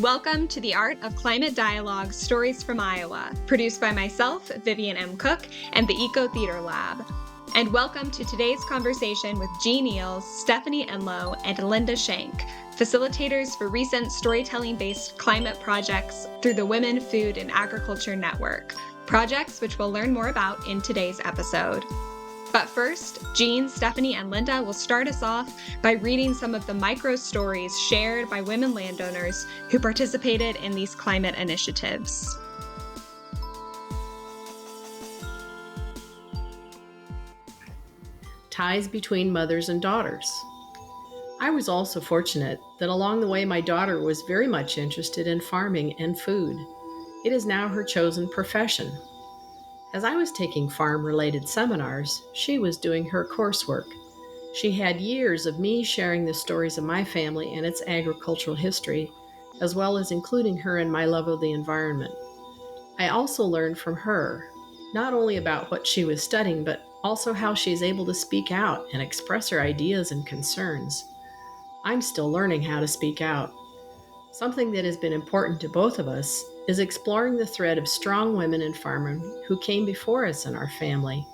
Welcome to the Art of Climate Dialogue Stories from Iowa, produced by myself, Vivian M. Cook, and the Eco Theater Lab. And welcome to today's conversation with Jean Eells, Stephanie Enloe, and Linda Shenk, facilitators for recent storytelling-based climate projects through the Women, Food, and Agriculture Network, projects which we'll learn more about in today's episode. But first, Jean, Stephanie, and Linda will start us off by reading some of the micro-stories shared by women landowners who participated in these climate initiatives. Ties between mothers and daughters. I was also fortunate that along the way my daughter was very much interested in farming and food. It is now her chosen profession. As I was taking farm-related seminars, she was doing her coursework. She had years of me sharing the stories of my family and its agricultural history, as well as including her in my love of the environment. I also learned from her, not only about what she was studying, but also how she is able to speak out and express her ideas and concerns. I'm still learning how to speak out. Something that has been important to both of us is exploring the thread of strong women in farming who came before us in our family,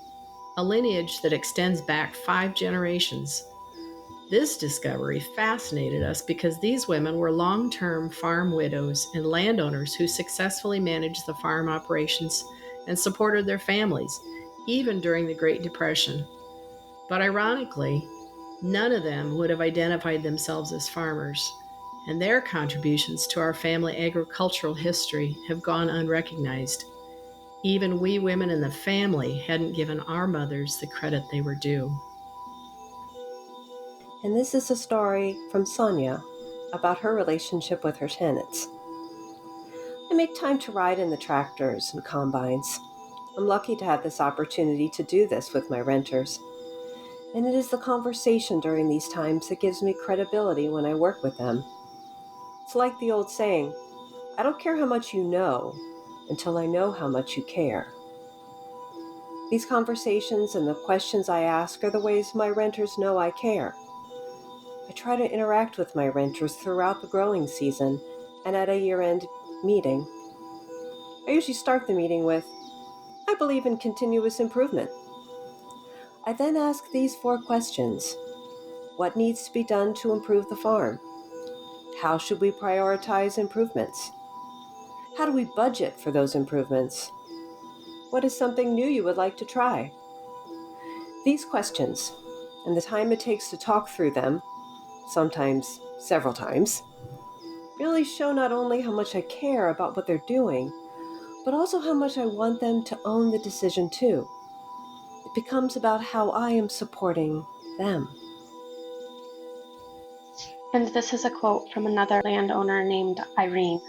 a lineage that extends back 5 generations. This discovery fascinated us because these women were long-term farm widows and landowners who successfully managed the farm operations and supported their families, even during the Great Depression. But ironically, none of them would have identified themselves as farmers, and their contributions to our family agricultural history have gone unrecognized. Even we women in the family hadn't given our mothers the credit they were due. And this is a story from Sonia about her relationship with her tenants. I make time to ride in the tractors and combines. I'm lucky to have this opportunity to do this with my renters. And it is the conversation during these times that gives me credibility when I work with them. It's like the old saying, I don't care how much you know until I know how much you care. These conversations and the questions I ask are the ways my renters know I care. I try to interact with my renters throughout the growing season and at a year-end meeting. I usually start the meeting with, I believe in continuous improvement. I then ask these 4 questions. What needs to be done to improve the farm? How should we prioritize improvements? How do we budget for those improvements? What is something new you would like to try? These questions, and the time it takes to talk through them, sometimes several times, really show not only how much I care about what they're doing, but also how much I want them to own the decision too. It becomes about how I am supporting them. And this is a quote from another landowner named Irene.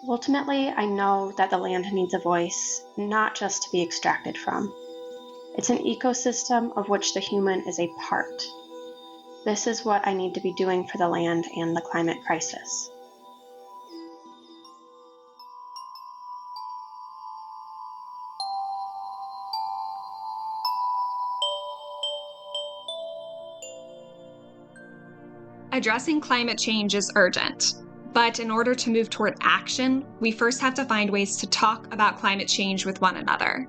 Ultimately, I know that the land needs a voice, not just to be extracted from. It's an ecosystem of which the human is a part. This is what I need to be doing for the land and the climate crisis. Addressing climate change is urgent, but in order to move toward action, we first have to find ways to talk about climate change with one another.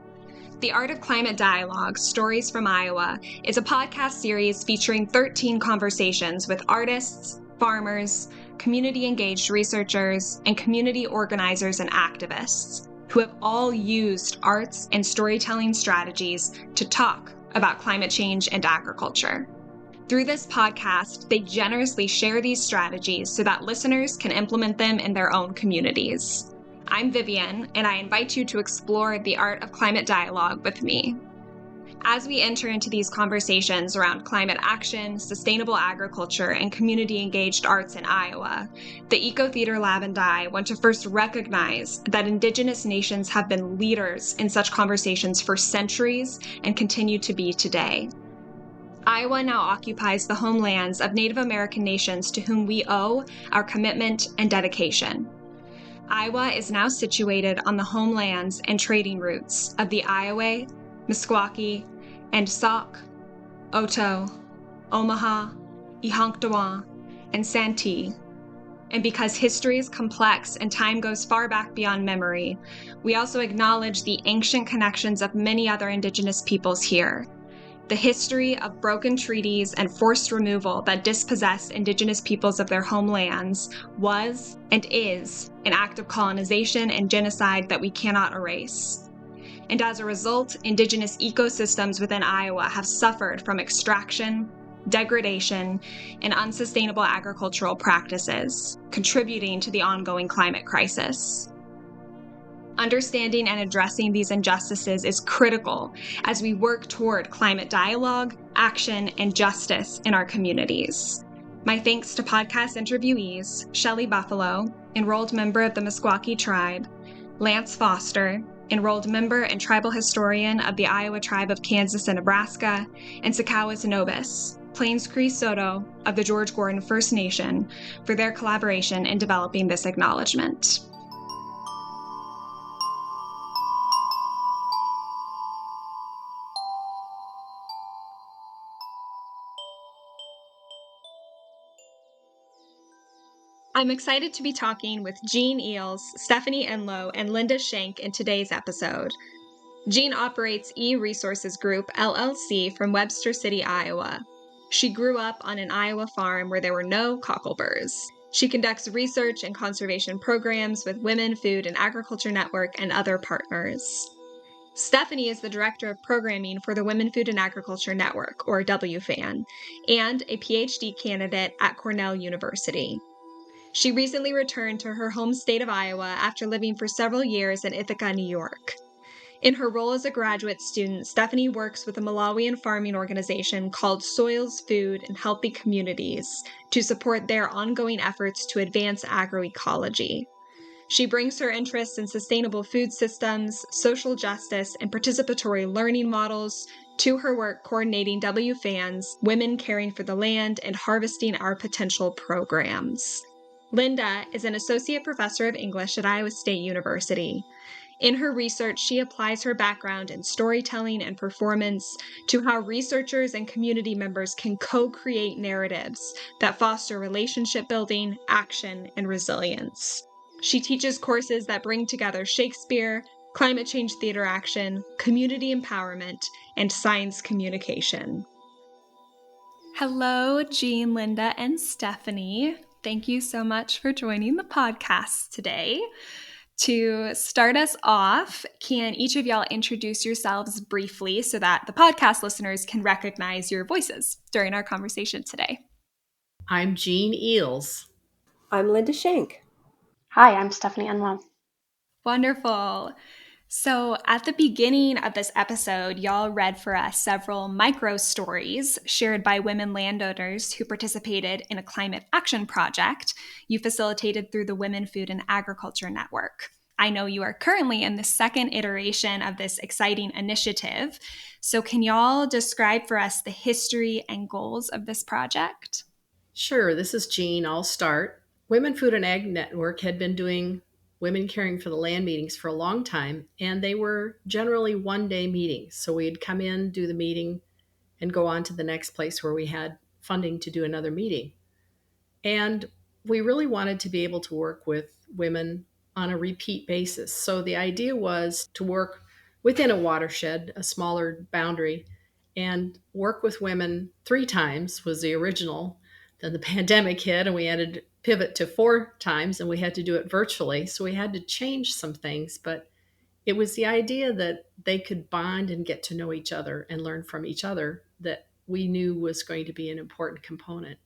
The Art of Climate Dialogue, Stories from Iowa, is a podcast series featuring 13 conversations with artists, farmers, community-engaged researchers, and community organizers and activists who have all used arts and storytelling strategies to talk about climate change and agriculture. Through this podcast, they generously share these strategies so that listeners can implement them in their own communities. I'm Vivian, and I invite you to explore the art of climate dialogue with me. As we enter into these conversations around climate action, sustainable agriculture, and community-engaged arts in Iowa, the Eco Theater Lab and I want to first recognize that Indigenous nations have been leaders in such conversations for centuries and continue to be today. Iowa now occupies the homelands of Native American nations to whom we owe our commitment and dedication. Iowa is now situated on the homelands and trading routes of the Iowa, Meskwaki, and Sauk, Oto, Omaha, Ihanktawa, and Santee, And because history is complex and time goes far back beyond memory, we also acknowledge the ancient connections of many other Indigenous peoples here. The history of broken treaties and forced removal that dispossessed Indigenous peoples of their homelands was and is an act of colonization and genocide that we cannot erase. And as a result, Indigenous ecosystems within Iowa have suffered from extraction, degradation, and unsustainable agricultural practices, contributing to the ongoing climate crisis. Understanding and addressing these injustices is critical as we work toward climate dialogue, action, and justice in our communities. My thanks to podcast interviewees Shelley Buffalo, enrolled member of the Meskwaki tribe, Lance Foster, enrolled member and tribal historian of the Iowa Tribe of Kansas and Nebraska, and Sakawis Nobis, Plains Cree Soto of the George Gordon First Nation, for their collaboration in developing this acknowledgement. I'm excited to be talking with Jean Eells, Stephanie Enloe, and Linda Shenk in today's episode. Jean operates E-Resources Group, LLC, from Webster City, Iowa. She grew up on an Iowa farm where there were no cockleburs. She conducts research and conservation programs with Women, Food, and Agriculture Network and other partners. Stephanie is the Director of Programming for the Women, Food, and Agriculture Network, or WFAN, and a PhD candidate at Cornell University. She recently returned to her home state of Iowa after living for several years in Ithaca, New York. In her role as a graduate student, Stephanie works with a Malawian farming organization called Soils, Food, and Healthy Communities to support their ongoing efforts to advance agroecology. She brings her interests in sustainable food systems, social justice, and participatory learning models to her work coordinating WFAN's Women Caring for the Land and Harvesting Our Potential programs. Linda is an associate professor of English at Iowa State University. In her research, she applies her background in storytelling and performance to how researchers and community members can co-create narratives that foster relationship building, action, and resilience. She teaches courses that bring together Shakespeare, climate change theater action, community empowerment, and science communication. Hello, Jean, Linda, and Stephanie. Thank you so much for joining the podcast today. To start us off, can each of y'all introduce yourselves briefly so that the podcast listeners can recognize your voices during our conversation today? I'm Jean Eells. I'm Linda Shenk. Hi, I'm Stephanie Enloe. Wonderful. So at the beginning of this episode, y'all read for us several micro stories shared by women landowners who participated in a climate action project you facilitated through the Women, Food, and Agriculture Network. I know you are currently in the second iteration of this exciting initiative. So can y'all describe for us the history and goals of this project? Sure, this is Jean. I'll start. Women, Food, and Ag Network had been doing Women Caring for the Land meetings for a long time, and they were generally one-day meetings. So we'd come in, do the meeting, and go on to the next place where we had funding to do another meeting. And we really wanted to be able to work with women on a repeat basis. So the idea was to work within a watershed, a smaller boundary, and work with women 3 times was the original. Then the pandemic hit and we had to pivot to 4 times and we had to do it virtually. So we had to change some things, but it was the idea that they could bond and get to know each other and learn from each other that we knew was going to be an important component.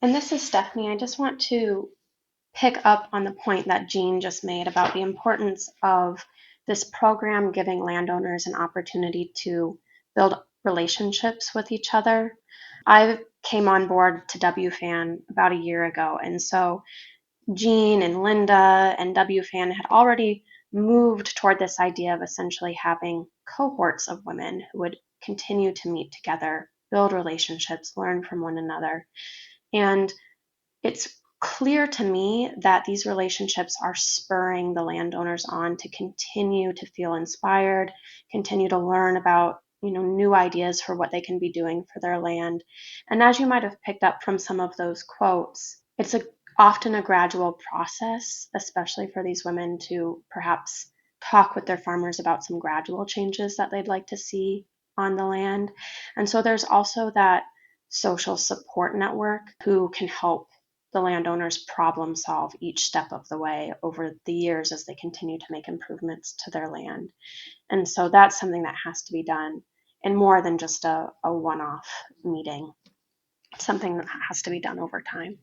And this is Stephanie. I just want to pick up on the point that Jean just made about the importance of this program giving landowners an opportunity to build relationships with each other. I came on board to WFAN about a year ago, and so Jean and Linda and WFAN had already moved toward this idea of essentially having cohorts of women who would continue to meet together, build relationships, learn from one another. And it's clear to me that these relationships are spurring the landowners on to continue to feel inspired, continue to learn about new ideas for what they can be doing for their land. And as you might have picked up from some of those quotes, it's a often a gradual process, especially for these women to perhaps talk with their farmers about some gradual changes that they'd like to see on the land. And so there's also that social support network who can help the landowners problem solve each step of the way over the years as they continue to make improvements to their land. And so that's something that has to be done in more than just a one-off meeting. It's something that has to be done over time.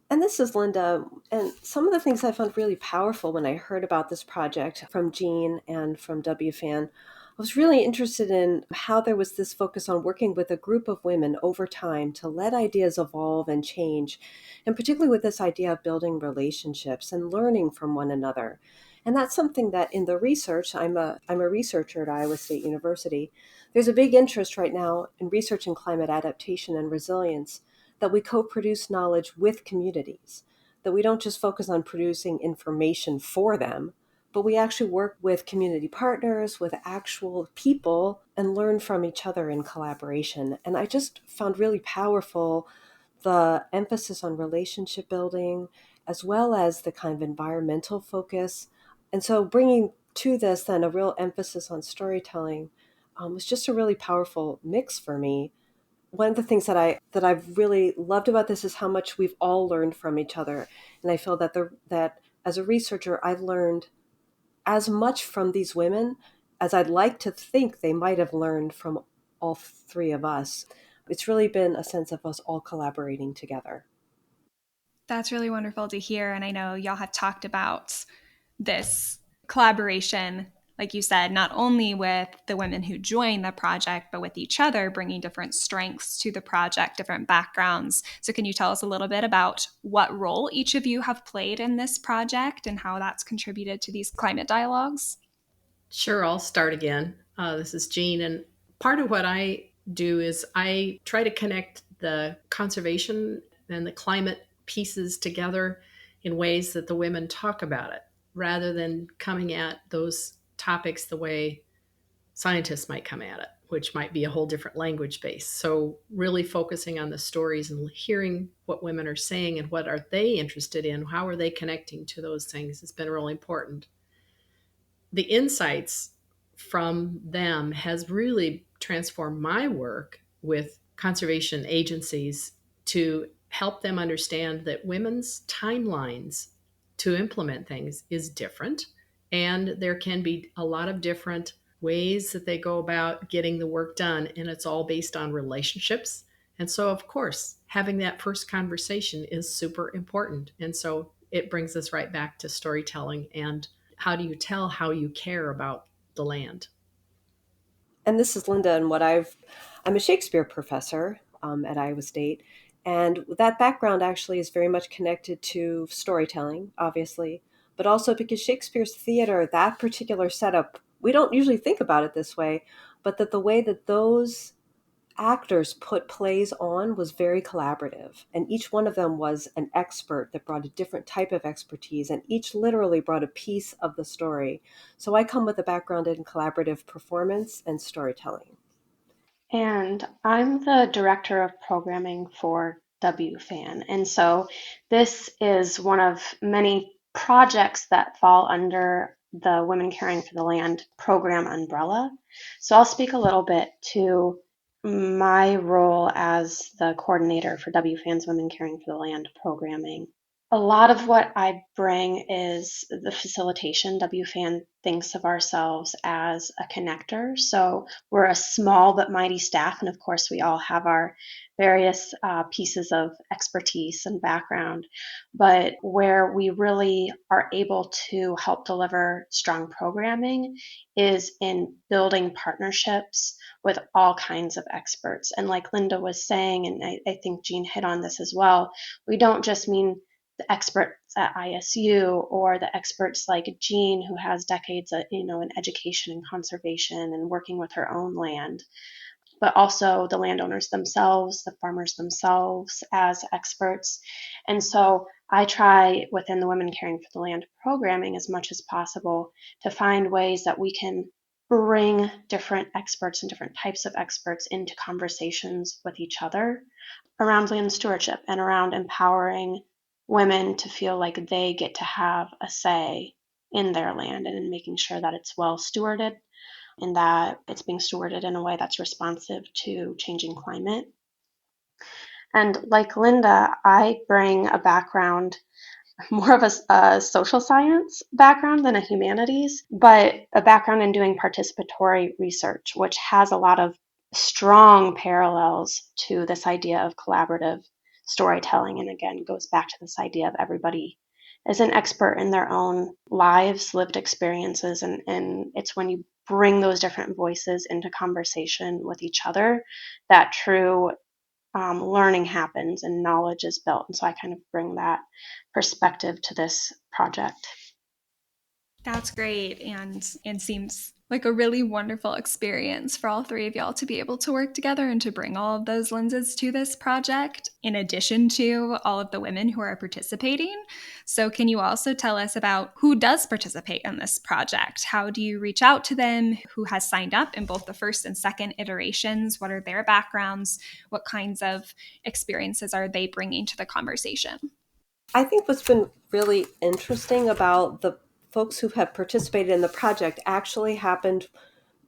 And this is Linda. And some of the things I found really powerful when I heard about this project from Jean and from WFAN, I was really interested in how there was this focus on working with a group of women over time to let ideas evolve and change, and particularly with this idea of building relationships and learning from one another. And that's something that in the research, I'm a researcher at Iowa State University. There's a big interest right now in research in climate adaptation and resilience, that we co-produce knowledge with communities, that we don't just focus on producing information for them, but we actually work with community partners, with actual people, and learn from each other in collaboration. And I just found really powerful the emphasis on relationship building, as well as the kind of environmental focus. And so bringing to this then a real emphasis on storytelling was just a really powerful mix for me. One of the things that I've really loved about this is how much we've all learned from each other, and I feel that that as a researcher, I've learned as much from these women as I'd like to think they might have learned from all three of us. It's really been a sense of us all collaborating together. That's really wonderful to hear. And I know y'all have talked about this collaboration, like you said, not only with the women who join the project, but with each other, bringing different strengths to the project, different backgrounds. So can you tell us a little bit about what role each of you have played in this project and how that's contributed to these climate dialogues? Sure, I'll start again. This is Jean, and part of what I do is I try to connect the conservation and the climate pieces together in ways that the women talk about it, rather than coming at those topics the way scientists might come at it, which might be a whole different language base. So really focusing on the stories and hearing what women are saying and what are they interested in, how are they connecting to those things has been really important. The insights from them has really transformed my work with conservation agencies to help them understand that women's timelines to implement things is different, and there can be a lot of different ways that they go about getting the work done, and it's all based on relationships. And so of course having that first conversation is super important, and so it brings us right back to storytelling and how do you tell how you care about the land? And this is Linda, and I'm a Shakespeare professor at Iowa State. And that background actually is very much connected to storytelling, obviously, but also because Shakespeare's theater, that particular setup, we don't usually think about it this way, but that the way that those actors put plays on was very collaborative. And each one of them was an expert that brought a different type of expertise, and each literally brought a piece of the story. So I come with a background in collaborative performance and storytelling. And I'm the director of programming for WFAN. And so this is one of many projects that fall under the Women Caring for the Land program umbrella. So I'll speak a little bit to my role as the coordinator for WFAN's Women Caring for the Land programming. A lot of what I bring is the facilitation. WFAN thinks of ourselves as a connector. So we're a small but mighty staff. And of course, we all have our various pieces of expertise and background. But where we really are able to help deliver strong programming is in building partnerships with all kinds of experts. And like Linda was saying, and I think Jean hit on this as well, we don't just mean the experts at ISU or the experts like Jean, who has decades of, in education and conservation and working with her own land, but also the landowners themselves, the farmers themselves as experts. And so I try within the Women Caring for the Land programming as much as possible to find ways that we can bring different experts and different types of experts into conversations with each other around land stewardship and around empowering women to feel like they get to have a say in their land and in making sure that it's well stewarded and that it's being stewarded in a way that's responsive to changing climate. And like Linda, I bring a background, more of a social science background than a humanities, but a background in doing participatory research, which has a lot of strong parallels to this idea of collaborative storytelling. And again, goes back to this idea of everybody is an expert in their own lives, lived experiences. And it's when you bring those different voices into conversation with each other that true learning happens and knowledge is built. And so I kind of bring that perspective to this project. That's great, and seems like a really wonderful experience for all three of y'all to be able to work together and to bring all of those lenses to this project, in addition to all of the women who are participating. So can you also tell us about who does participate in this project? How do you reach out to them? Who has signed up in both the first and second iterations? What are their backgrounds? What kinds of experiences are they bringing to the conversation? I think what's been really interesting about the folks who have participated in the project actually happened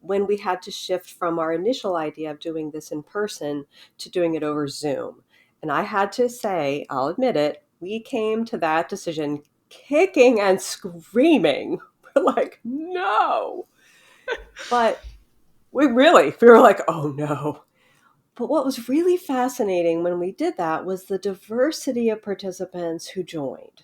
when we had to shift from our initial idea of doing this in person to doing it over Zoom. And I had to say, I'll admit it, we came to that decision kicking and screaming. We're like, no. But we were like, oh no. But what was really fascinating when we did that was the diversity of participants who joined.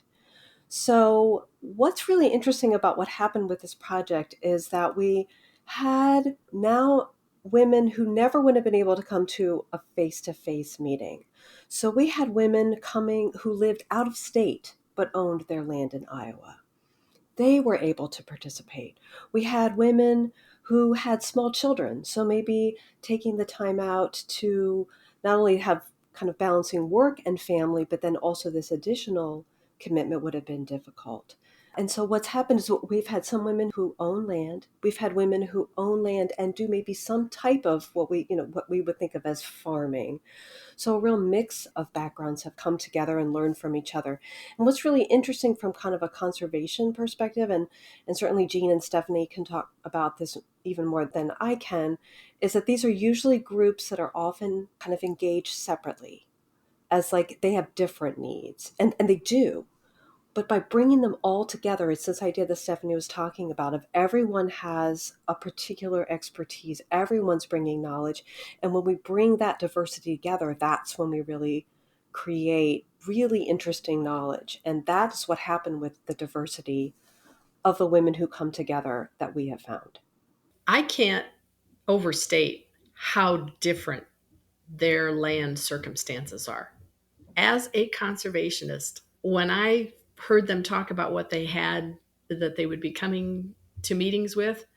So what's really interesting about what happened with this project is that we had now women who never would have been able to come to a face-to-face meeting. So we had women coming who lived out of state but owned their land in Iowa. They were able to participate. We had women who had small children, so maybe taking the time out to not only have kind of balancing work and family, but then also this additional commitment would have been difficult. And so what's happened is we've had some women who own land. We've had women who own land and do maybe some type of what we would think of as farming. So a real mix of backgrounds have come together and learned from each other. And what's really interesting from kind of a conservation perspective, and certainly Jean and Stephanie can talk about this even more than I can, is that these are usually groups that are often kind of engaged separately, as like they have different needs, and they do. But by bringing them all together, it's this idea that Stephanie was talking about of everyone has a particular expertise, everyone's bringing knowledge. And when we bring that diversity together, that's when we really create really interesting knowledge. And that's what happened with the diversity of the women who come together that we have found. I can't overstate how different their land circumstances are. As a conservationist, when I heard them talk about what they had that they would be coming to meetings with,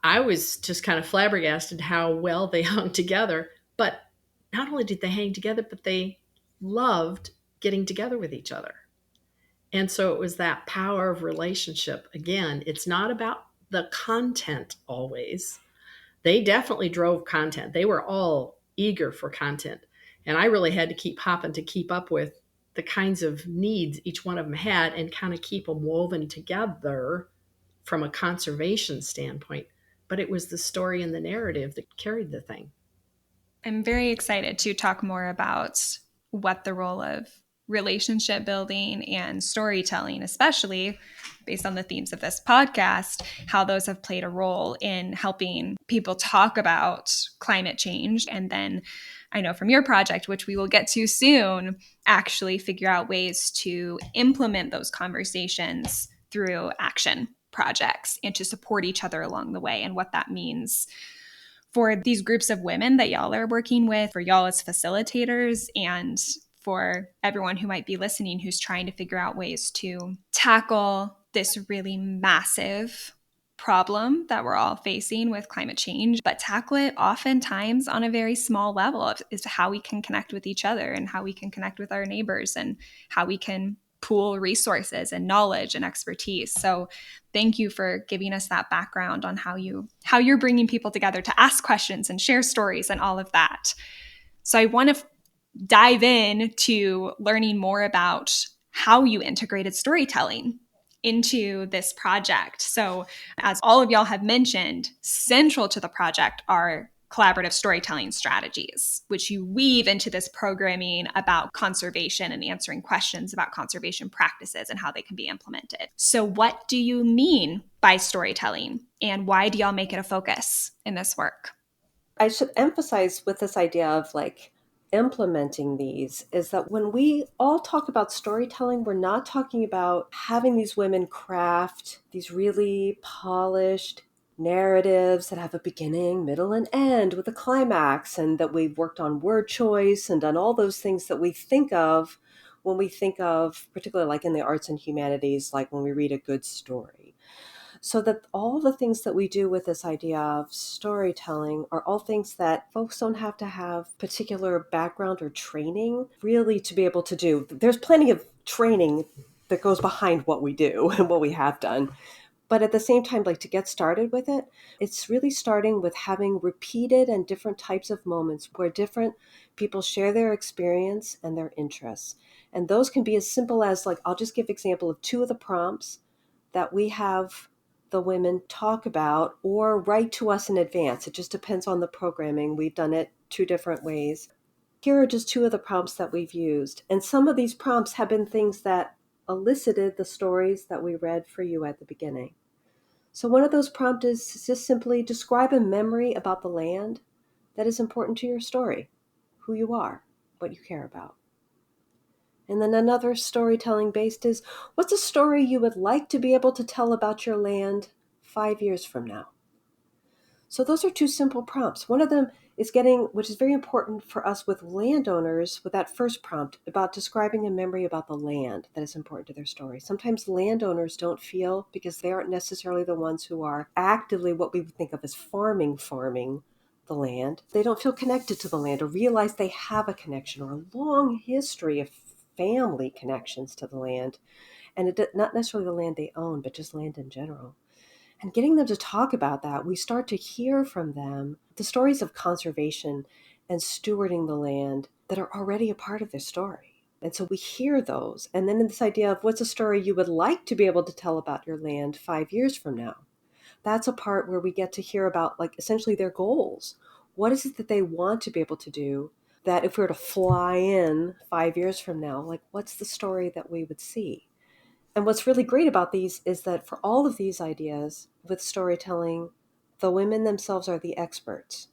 I was just kind of flabbergasted how well they hung together. But not only did they hang together, but they loved getting together with each other. And so it was that power of relationship. Again, it's not about the content always. They definitely drove content. They were all eager for content. And I really had to keep hopping to keep up with the kinds of needs each one of them had and kind of keep them woven together from a conservation standpoint. But it was the story and the narrative that carried the thing. I'm very excited to talk more about what the role of relationship building and storytelling, especially based on the themes of this podcast, how those have played a role in helping people talk about climate change. And then I know from your project, which we will get to soon, actually figure out ways to implement those conversations through action projects and to support each other along the way, and what that means for these groups of women that y'all are working with, for y'all as facilitators, and for everyone who might be listening who's trying to figure out ways to tackle this really massive problem that we're all facing with climate change, but tackle it oftentimes on a very small level is how we can connect with each other and how we can connect with our neighbors and how we can pool resources and knowledge and expertise. So thank you for giving us that background on how you're bringing people together to ask questions and share stories and all of that. So I want to dive in to learning more about how you integrated storytelling into this project. So, as all of y'all have mentioned, central to the project are collaborative storytelling strategies, which you weave into this programming about conservation and answering questions about conservation practices and how they can be implemented. So, what do you mean by storytelling, and why do y'all make it a focus in this work? I should emphasize with this idea of like implementing these is that when we all talk about storytelling, we're not talking about having these women craft these really polished narratives that have a beginning, middle, and end with a climax, and that we've worked on word choice and done all those things that we think of when we think of, particularly like in the arts and humanities, like when we read a good story. So that all the things that we do with this idea of storytelling are all things that folks don't have to have particular background or training really to be able to do. There's plenty of training that goes behind what we do and what we have done. But at the same time, like to get started with it, it's really starting with having repeated and different types of moments where different people share their experience and their interests. And those can be as simple as, like, I'll just give example of two of the prompts that we have the women talk about or write to us in advance. It just depends on the programming. We've done it two different ways. Here are just two of the prompts that we've used. And some of these prompts have been things that elicited the stories that we read for you at the beginning. So one of those prompts is just simply describe a memory about the land that is important to your story, who you are, what you care about. And then another storytelling based is, what's a story you would like to be able to tell about your land 5 years from now? So those are two simple prompts. One of them is which is very important for us with landowners, with that first prompt about describing a memory about the land that is important to their story. Sometimes landowners don't feel, because they aren't necessarily the ones who are actively what we would think of as farming the land. They don't feel connected to the land or realize they have a connection or a long history of family connections to the land. And not necessarily the land they own, but just land in general. And getting them to talk about that, we start to hear from them the stories of conservation and stewarding the land that are already a part of their story. And so we hear those. And then in this idea of what's a story you would like to be able to tell about your land 5 years from now? That's a part where we get to hear about, like, essentially their goals. What is it that they want to be able to do that if we were to fly in 5 years from now, like, what's the story that we would see? And what's really great about these is that for all of these ideas with storytelling, the women themselves are the experts.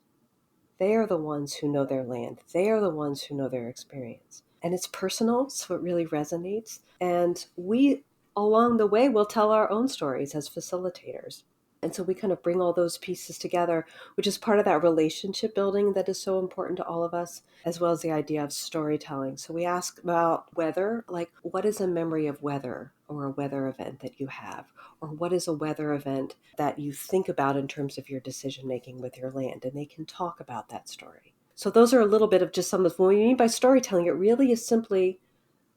They are the ones who know their land. They are the ones who know their experience. And it's personal, so it really resonates. And we, along the way, will tell our own stories as facilitators. And so we kind of bring all those pieces together, which is part of that relationship building that is so important to all of us, as well as the idea of storytelling. So we ask about weather, like, what is a memory of weather or a weather event that you have? Or what is a weather event that you think about in terms of your decision making with your land? And they can talk about that story. So those are a little bit of just some of what we mean by storytelling. It really is simply,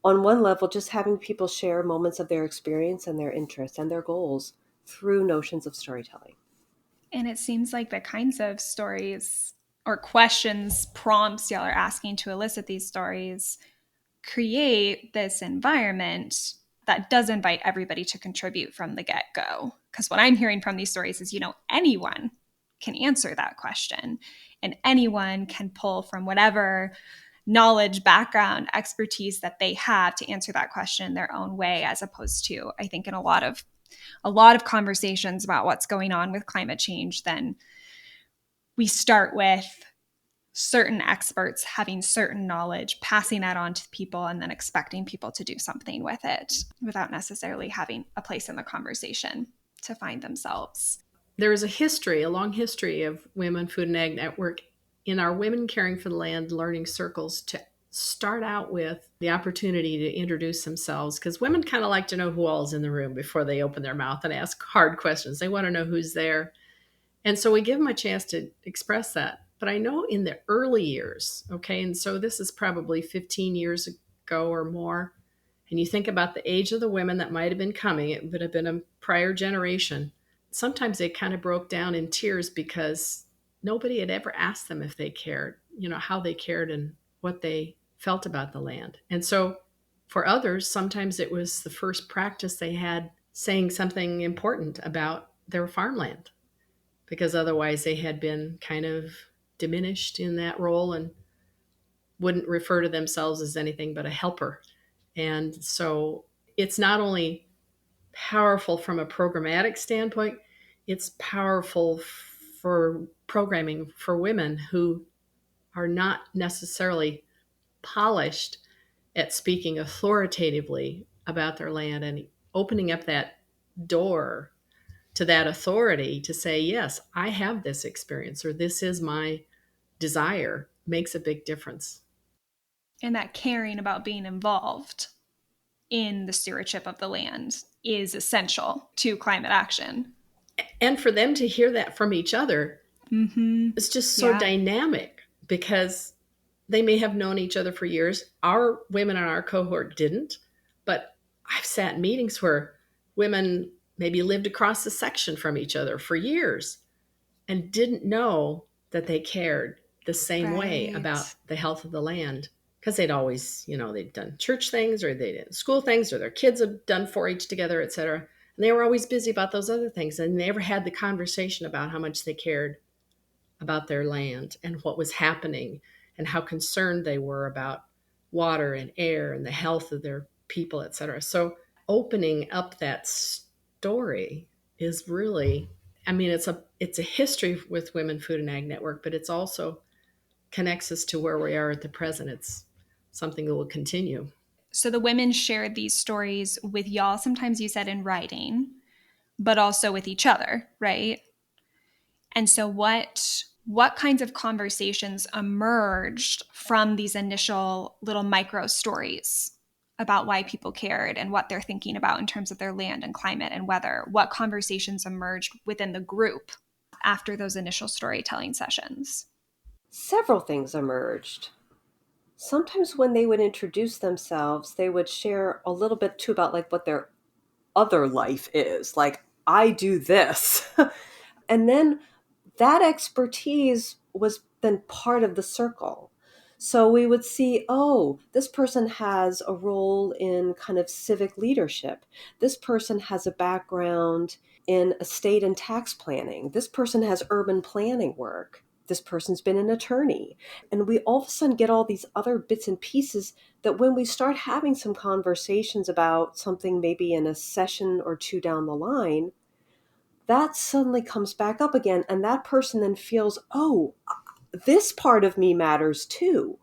on one level, just having people share moments of their experience and their interests and their goals through notions of storytelling. And it seems like the kinds of stories or questions, prompts y'all are asking to elicit these stories create this environment that does invite everybody to contribute from the get-go. Because what I'm hearing from these stories is, anyone can answer that question, and anyone can pull from whatever knowledge, background, expertise that they have to answer that question their own way, as opposed to, I think, in a lot of conversations about what's going on with climate change, then we start with certain experts having certain knowledge, passing that on to people, and then expecting people to do something with it without necessarily having a place in the conversation to find themselves. There is a long history of Women Food and Ag Network in our Women Caring for the Land learning circles to start out with the opportunity to introduce themselves, because women kind of like to know who all is in the room before they open their mouth and ask hard questions. They want to know who's there. And so we give them a chance to express that. But I know in the early years, okay, and so this is probably 15 years ago or more, and you think about the age of the women that might have been coming, it would have been a prior generation. Sometimes they kind of broke down in tears because nobody had ever asked them if they cared, how they cared and what they felt about the land. And so For others, sometimes it was the first practice they had saying something important about their farmland, because otherwise they had been kind of diminished in that role and wouldn't refer to themselves as anything but a helper. And so it's not only powerful from a programmatic standpoint, it's powerful for programming for women who are not necessarily polished at speaking authoritatively about their land and opening up that door to that authority to say, yes, I have this experience, or this is my desire, makes a big difference. And that caring about being involved in the stewardship of the land is essential to climate action. And for them to hear that from each other, it's just so dynamic, because they may have known each other for years. Our women in our cohort didn't, but I've sat in meetings where women maybe lived across the section from each other for years and didn't know that they cared the same way about the health of the land, because they'd always, they'd done church things, or they did school things, or their kids had done 4-H together, etc. And they were always busy about those other things, and they never had the conversation about how much they cared about their land and what was happening and how concerned they were about water and air and the health of their people, etc. So opening up that story is really, it's a history with Women, Food, and Ag Network, but it's also connects us to where we are at the present. It's something that will continue. So the women shared these stories with y'all, sometimes you said in writing, but also with each other, right? And so what kinds of conversations emerged from these initial little micro stories about why people cared and what they're thinking about in terms of their land and climate and weather? What conversations emerged within the group after those initial storytelling sessions? Several things emerged. Sometimes when they would introduce themselves, they would share a little bit too about like what their other life is. Like, I do this. And then that expertise was then part of the circle. So we would see, oh, this person has a role in kind of civic leadership. This person has a background in estate and tax planning. This person has urban planning work. This person's been an attorney. And we all of a sudden get all these other bits and pieces that when we start having some conversations about something maybe in a session or two down the line, that suddenly comes back up again. And that person then feels, oh, this part of me matters too.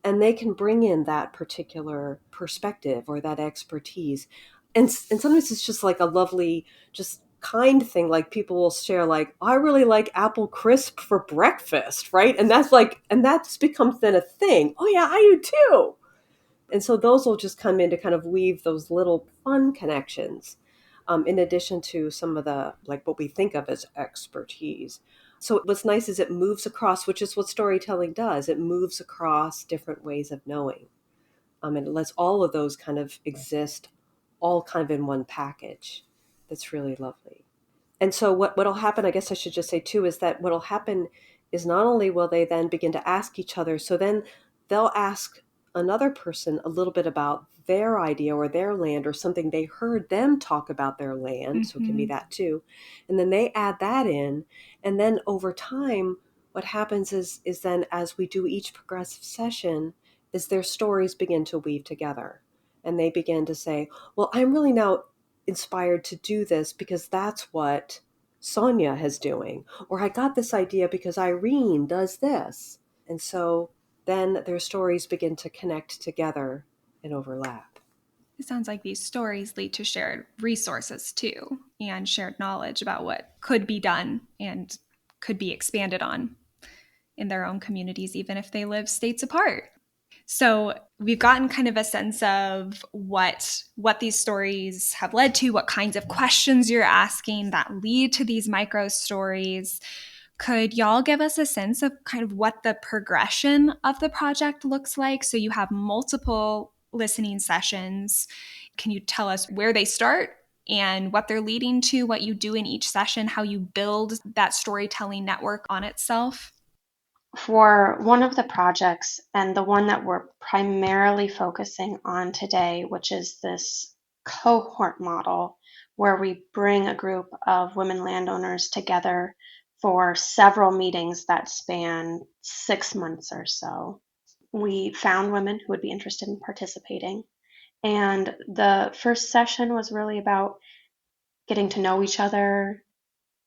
And they can bring in that particular perspective or that expertise. And sometimes it's just like a lovely, just kind thing. Like people will share like, I really like apple crisp for breakfast, right? And that's like, and that just becomes then a thing. Oh yeah, I do too. And so those will just come in to kind of weave those little fun connections. In addition to some of the, like what we think of as expertise. So what's nice is it moves across, which is what storytelling does. It moves across different ways of knowing. And it lets all of those kind of exist all kind of in one package. That's really lovely. And so what'll happen, I guess I should just say too, is that what'll happen is not only will they then begin to ask each other, so then they'll ask another person a little bit about their idea or their land or something they heard them talk about their land. So it can be that too. And then they add that in. And then over time, what happens is then as we do each progressive session, is their stories begin to weave together. And they begin to say, well, I'm really now inspired to do this because that's what Sonia is doing. Or I got this idea because Irene does this. And so then their stories begin to connect together and overlap. It sounds like these stories lead to shared resources too, and shared knowledge about what could be done and could be expanded on in their own communities, even if they live states apart. So we've gotten kind of a sense of what these stories have led to, what kinds of questions you're asking that lead to these micro stories. Could y'all give us a sense of kind of what the progression of the project looks like? So you have multiple listening sessions. Can you tell us where they start and what they're leading to, what you do in each session, how you build that storytelling network on itself? For one of the projects, and the one that we're primarily focusing on today, which is this cohort model, where we bring a group of women landowners together for several meetings that span 6 months or so. We found women who would be interested in participating. And the first session was really about getting to know each other,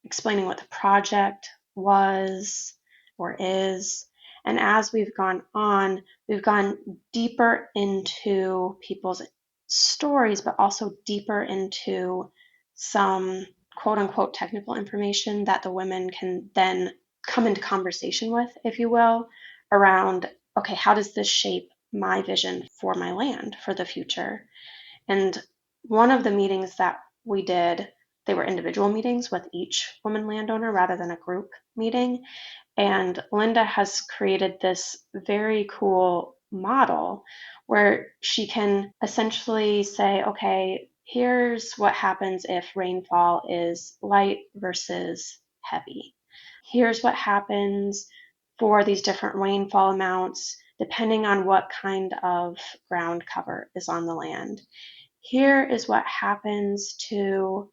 explaining what the project was or is. And as we've gone on, we've gone deeper into people's stories, but also deeper into some quote unquote technical information that the women can then come into conversation with, if you will, around, okay, how does this shape my vision for my land for the future? And one of the meetings that we did, they were individual meetings with each woman landowner rather than a group meeting. And Linda has created this very cool model where she can essentially say, okay, here's what happens if rainfall is light versus heavy. Here's what happens for these different rainfall amounts depending on what kind of ground cover is on the land. Here is what happens to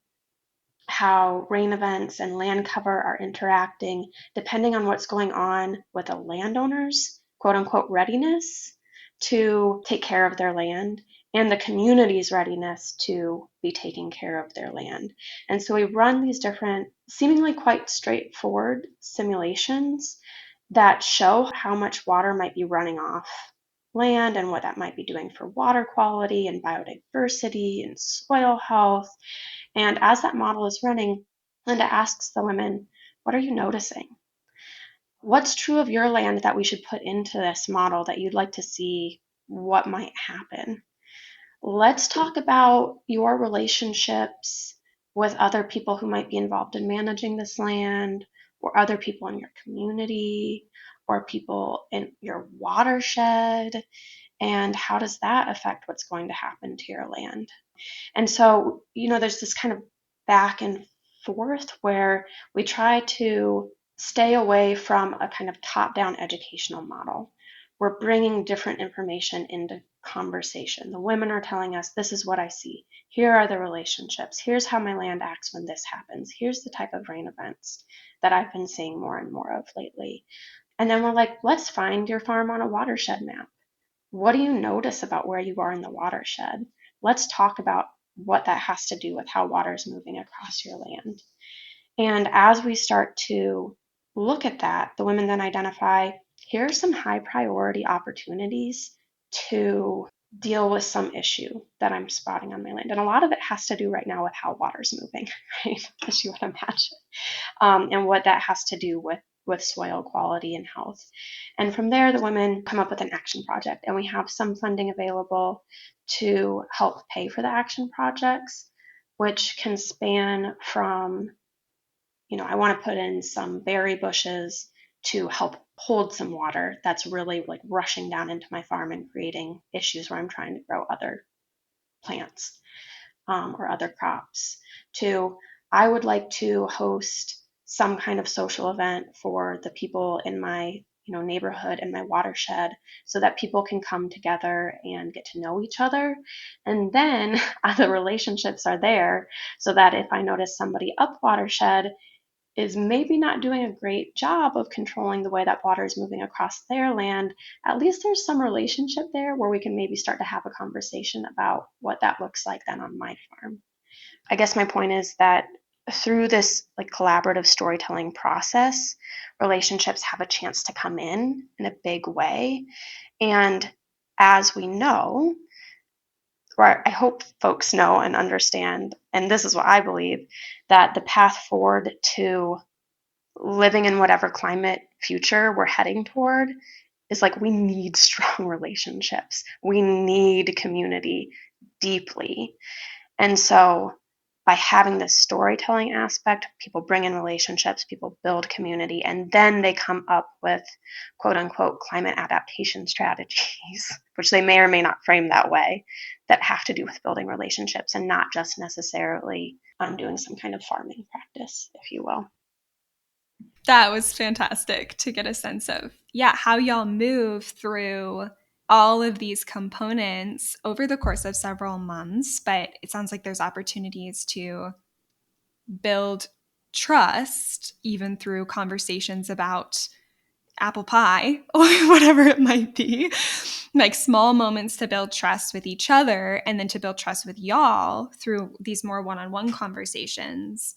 how rain events and land cover are interacting depending on what's going on with a landowner's quote unquote readiness to take care of their land and the community's readiness to be taking care of their land. And so we run these different, seemingly quite straightforward simulations that show how much water might be running off land and what that might be doing for water quality and biodiversity and soil health. And as that model is running, Linda asks the women, what are you noticing? What's true of your land that we should put into this model that you'd like to see what might happen? Let's talk about your relationships with other people who might be involved in managing this land, or other people in your community, or people in your watershed, and how does that affect what's going to happen to your land? And so, there's this kind of back and forth where we try to stay away from a kind of top-down educational model. We're bringing different information into conversation. The women are telling us, this is what I see. Here are the relationships. Here's how my land acts when this happens. Here's the type of rain events that I've been seeing more and more of lately. And then we're like, let's find your farm on a watershed map. What do you notice about where you are in the watershed? Let's talk about what that has to do with how water is moving across your land. And as we start to look at that, the women then identify, here are some high priority opportunities to deal with some issue that I'm spotting on my land. And a lot of it has to do right now with how water's moving, right? As you would imagine. And what that has to do with soil quality and health. And from there, the women come up with an action project, and we have some funding available to help pay for the action projects, which can span from, I want to put in some berry bushes to help hold some water that's really like rushing down into my farm and creating issues where I'm trying to grow other plants or other crops, to I would like to host some kind of social event for the people in my neighborhood and my watershed so that people can come together and get to know each other. And then the relationships are there so that if I notice somebody up watershed is maybe not doing a great job of controlling the way that water is moving across their land, at least there's some relationship there where we can maybe start to have a conversation about what that looks like then on my farm. I guess my point is that through this collaborative storytelling process, relationships have a chance to come in a big way. And as we know, or I hope folks know and understand, and this is what I believe, that the path forward to living in whatever climate future we're heading toward is we need strong relationships. We need community deeply. And so by having this storytelling aspect, people bring in relationships, people build community, and then they come up with quote unquote climate adaptation strategies, which they may or may not frame that way, that have to do with building relationships and not just necessarily doing some kind of farming practice, if you will. That was fantastic to get a sense of, how y'all move through all of these components over the course of several months. But it sounds like there's opportunities to build trust even through conversations about apple pie or whatever it might be, like small moments to build trust with each other and then to build trust with y'all through these more one-on-one conversations,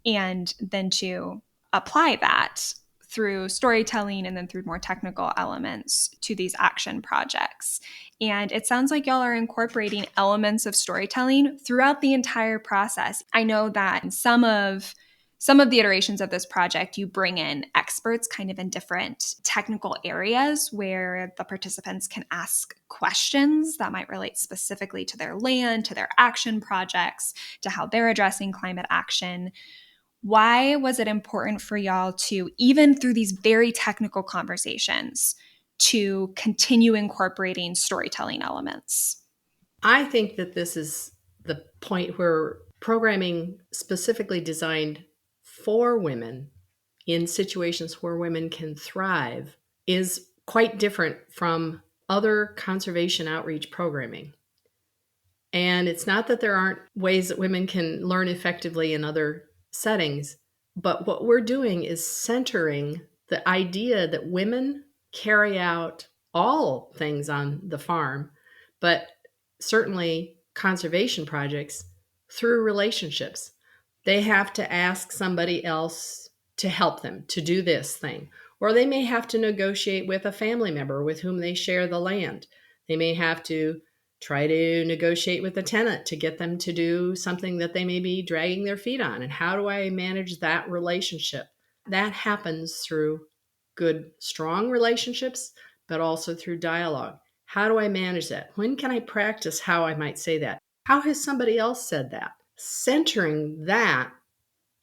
and then to apply that through storytelling and then through more technical elements to these action projects. And it sounds like y'all are incorporating elements of storytelling throughout the entire process. I know that in some of the iterations of this project, you bring in experts kind of in different technical areas where the participants can ask questions that might relate specifically to their land, to their action projects, to how they're addressing climate action. Why was it important for y'all to, even through these very technical conversations, to continue incorporating storytelling elements? I think that this is the point where programming specifically designed for women in situations where women can thrive is quite different from other conservation outreach programming. And it's not that there aren't ways that women can learn effectively in other settings, but what we're doing is centering the idea that women carry out all things on the farm, but certainly conservation projects through relationships. They have to ask somebody else to help them to do this thing, or they may have to negotiate with a family member with whom they share the land. They may have to try to negotiate with the tenant to get them to do something that they may be dragging their feet on. And how do I manage that relationship? That happens through good, strong relationships, but also through dialogue. How do I manage that? When can I practice how I might say that? How has somebody else said that? Centering that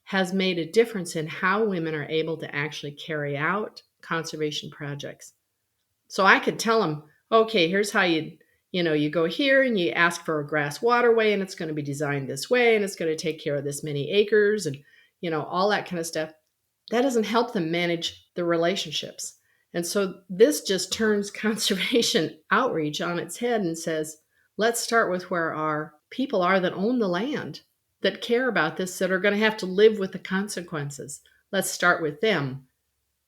has made a difference in how women are able to actually carry out conservation projects. So I could tell them, okay, here's how you go here and you ask for a grass waterway and it's going to be designed this way and it's going to take care of this many acres and, all that kind of stuff. That doesn't help them manage the relationships. And so this just turns conservation outreach on its head and says, let's start with where our people are that own the land, that care about this, that are going to have to live with the consequences. Let's start with them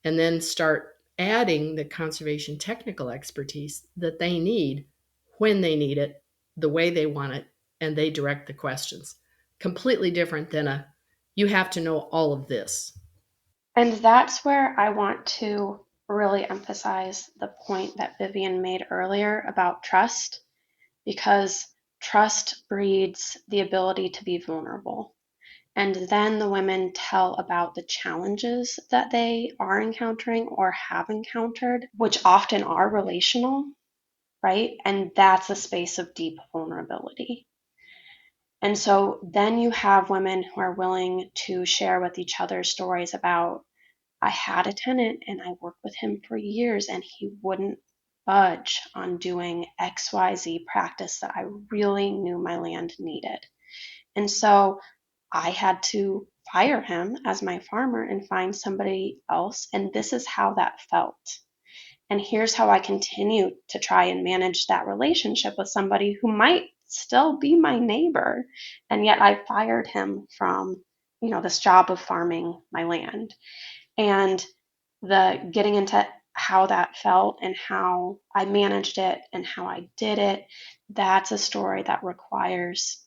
and then start adding the conservation technical expertise that they need when they need it, the way they want it, and they direct the questions. Completely different than you have to know all of this. And that's where I want to really emphasize the point that Vivian made earlier about trust, because trust breeds the ability to be vulnerable. And then the women tell about the challenges that they are encountering or have encountered, which often are relational, right? And that's a space of deep vulnerability. And so then you have women who are willing to share with each other stories about, I had a tenant and I worked with him for years and he wouldn't budge on doing XYZ practice that I really knew my land needed. And so I had to fire him as my farmer and find somebody else. And this is how that felt. And here's how I continue to try and manage that relationship with somebody who might still be my neighbor. And yet I fired him from, this job of farming my land. And the getting into how that felt and how I managed it and how I did it, that's a story that requires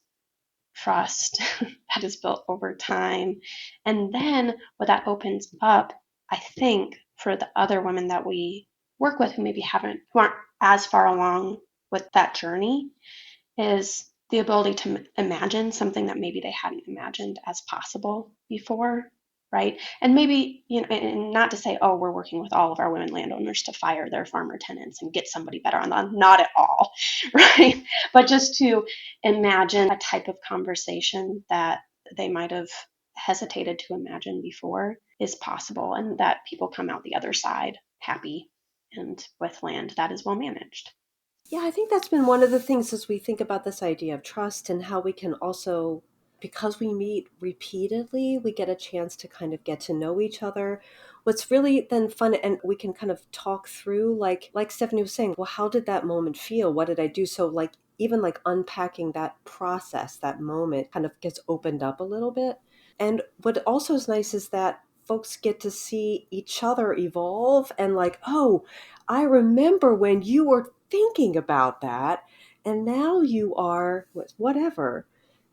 trust that is built over time. And then what that opens up, I think, for the other women that we work with who maybe who aren't as far along with that journey, is the ability to imagine something that maybe they hadn't imagined as possible before, right? And maybe, and not to say, oh, we're working with all of our women landowners to fire their farmer tenants and get somebody better on them. Not at all, right? But just to imagine a type of conversation that they might have hesitated to imagine before is possible, and that people come out the other side happy and with land that is well managed. Yeah, I think that's been one of the things as we think about this idea of trust and how we can also because we meet repeatedly, we get a chance to kind of get to know each other. What's really then fun, and we can kind of talk through, like Stephanie was saying, well, how did that moment feel? What did I do? So like even like unpacking that process, that moment kind of gets opened up a little bit. And what also is nice is that folks get to see each other evolve and like, oh, I remember when you were thinking about that and now you are whatever.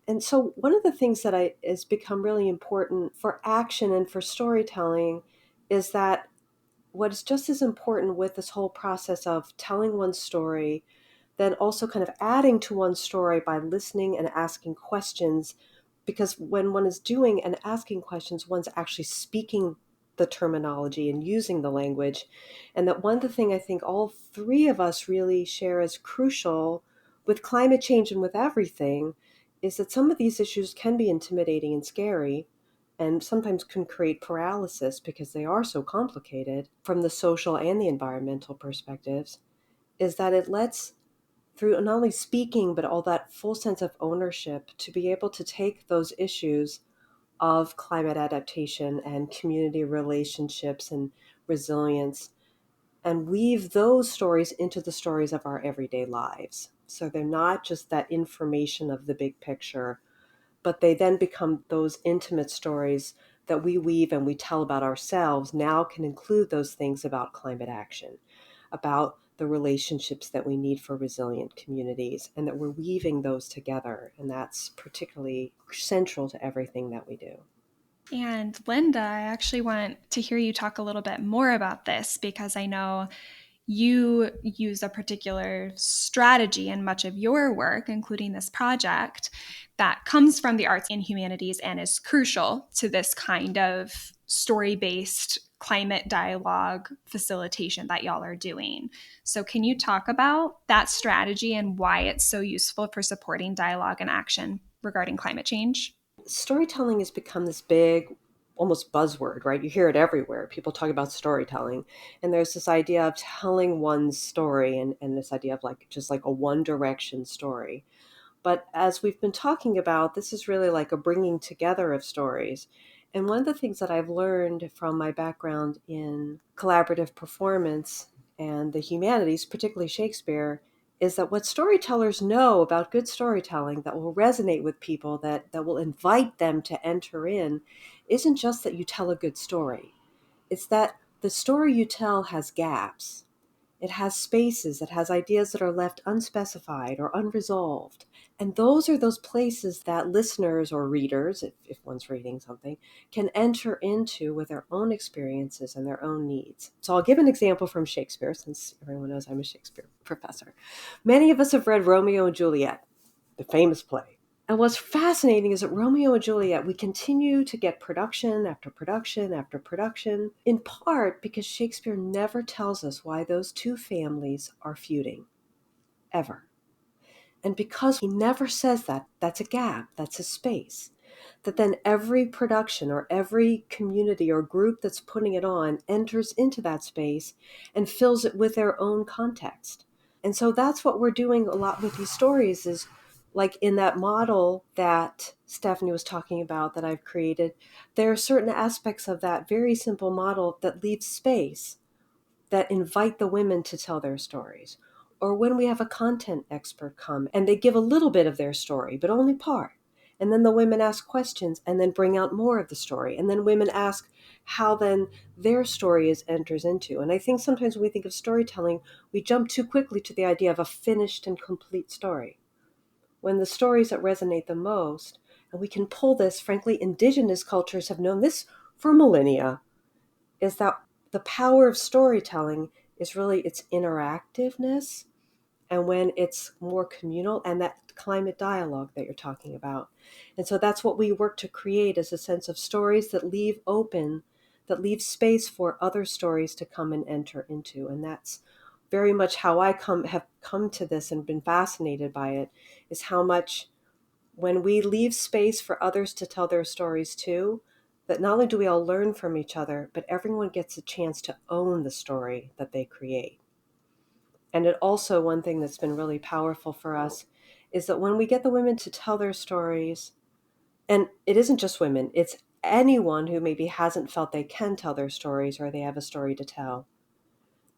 And so one of the things that has become really important for action and for storytelling is that what is just as important with this whole process of telling one story, then also kind of adding to one story by listening and asking questions. Because when one is doing and asking questions, one's actually speaking the terminology and using the language. And that one of the things I think all three of us really share as crucial with climate change and with everything is that some of these issues can be intimidating and scary and sometimes can create paralysis because they are so complicated from the social and the environmental perspectives, is that it lets, through not only speaking, but all that full sense of ownership, to be able to take those issues of climate adaptation and community relationships and resilience and weave those stories into the stories of our everyday lives. So they're not just that information of the big picture, but they then become those intimate stories that we weave and we tell about ourselves now can include those things about climate action, about the relationships that we need for resilient communities, and that we're weaving those together. And that's particularly central to everything that we do. And Linda, I actually want to hear you talk a little bit more about this because I know you use a particular strategy in much of your work, including this project, that comes from the arts and humanities and is crucial to this kind of story-based climate dialogue facilitation that y'all are doing. So can you talk about that strategy and why it's so useful for supporting dialogue and action regarding climate change? Storytelling has become this big, almost buzzword, right? You hear it everywhere. People talk about storytelling. And there's this idea of telling one's story and this idea of like just like a one direction story. But as we've been talking about, this is really like a bringing together of stories. And one of the things that I've learned from my background in collaborative performance and the humanities, particularly Shakespeare, is that what storytellers know about good storytelling that will resonate with people, that will invite them to enter in, isn't just that you tell a good story. It's that the story you tell has gaps. It has spaces, it has ideas that are left unspecified or unresolved. And those are those places that listeners or readers, if one's reading something, can enter into with their own experiences and their own needs. So I'll give an example from Shakespeare, since everyone knows I'm a Shakespeare professor. Many of us have read Romeo and Juliet, the famous play. And what's fascinating is that Romeo and Juliet, we continue to get production after production after production, in part because Shakespeare never tells us why those two families are feuding, ever. And because he never says that, that's a gap, that's a space, that then every production or every community or group that's putting it on enters into that space and fills it with their own context. And so that's what we're doing a lot with these stories is like in that model that Stephanie was talking about that I've created, there are certain aspects of that very simple model that leave space, that invite the women to tell their stories. Or when we have a content expert come and they give a little bit of their story, but only part. And then the women ask questions and then bring out more of the story. And then women ask how then their story enters into. And I think sometimes when we think of storytelling, we jump too quickly to the idea of a finished and complete story. When the stories that resonate the most, and we can pull this, frankly, indigenous cultures have known this for millennia, is that the power of storytelling is really its interactiveness and when it's more communal and that climate dialogue that you're talking about. And so that's what we work to create is a sense of stories that leave open, that leave space for other stories to come and enter into. And that's very much how I have come to this and been fascinated by it, is how much when we leave space for others to tell their stories too, that not only do we all learn from each other, but everyone gets a chance to own the story that they create. And it also, one thing that's been really powerful for us is that when we get the women to tell their stories, And it isn't just women, it's anyone who maybe hasn't felt they can tell their stories or they have a story to tell.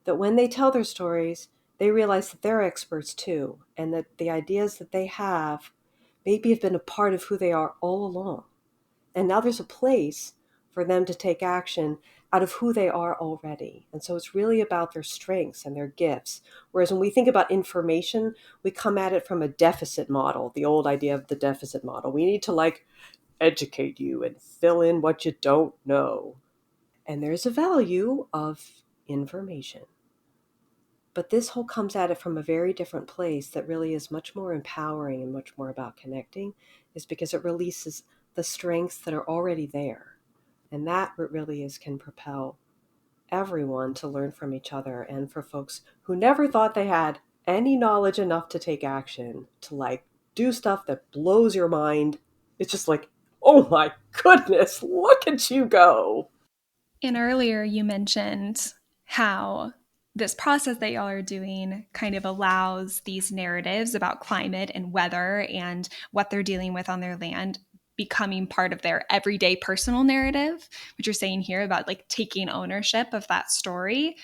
That when they tell their stories, they realize that they're experts too, and that the ideas that they have maybe have been a part of who they are all along. And now there's a place for them to take action out of who they are already. And so it's really about their strengths and their gifts. Whereas when we think about information, we come at it from a deficit model, the old idea of the deficit model. We need to educate you and fill in what you don't know. And there's a value of information. But this whole comes at it from a very different place that really is much more empowering and much more about connecting, is because it releases the strengths that are already there. And that really is can propel everyone to learn from each other, and for folks who never thought they had any knowledge enough to take action, to do stuff that blows your mind. It's just oh my goodness, look at you go. And earlier you mentioned how this process that y'all are doing kind of allows these narratives about climate and weather and what they're dealing with on their land becoming part of their everyday personal narrative, which you're saying here about taking ownership of that story.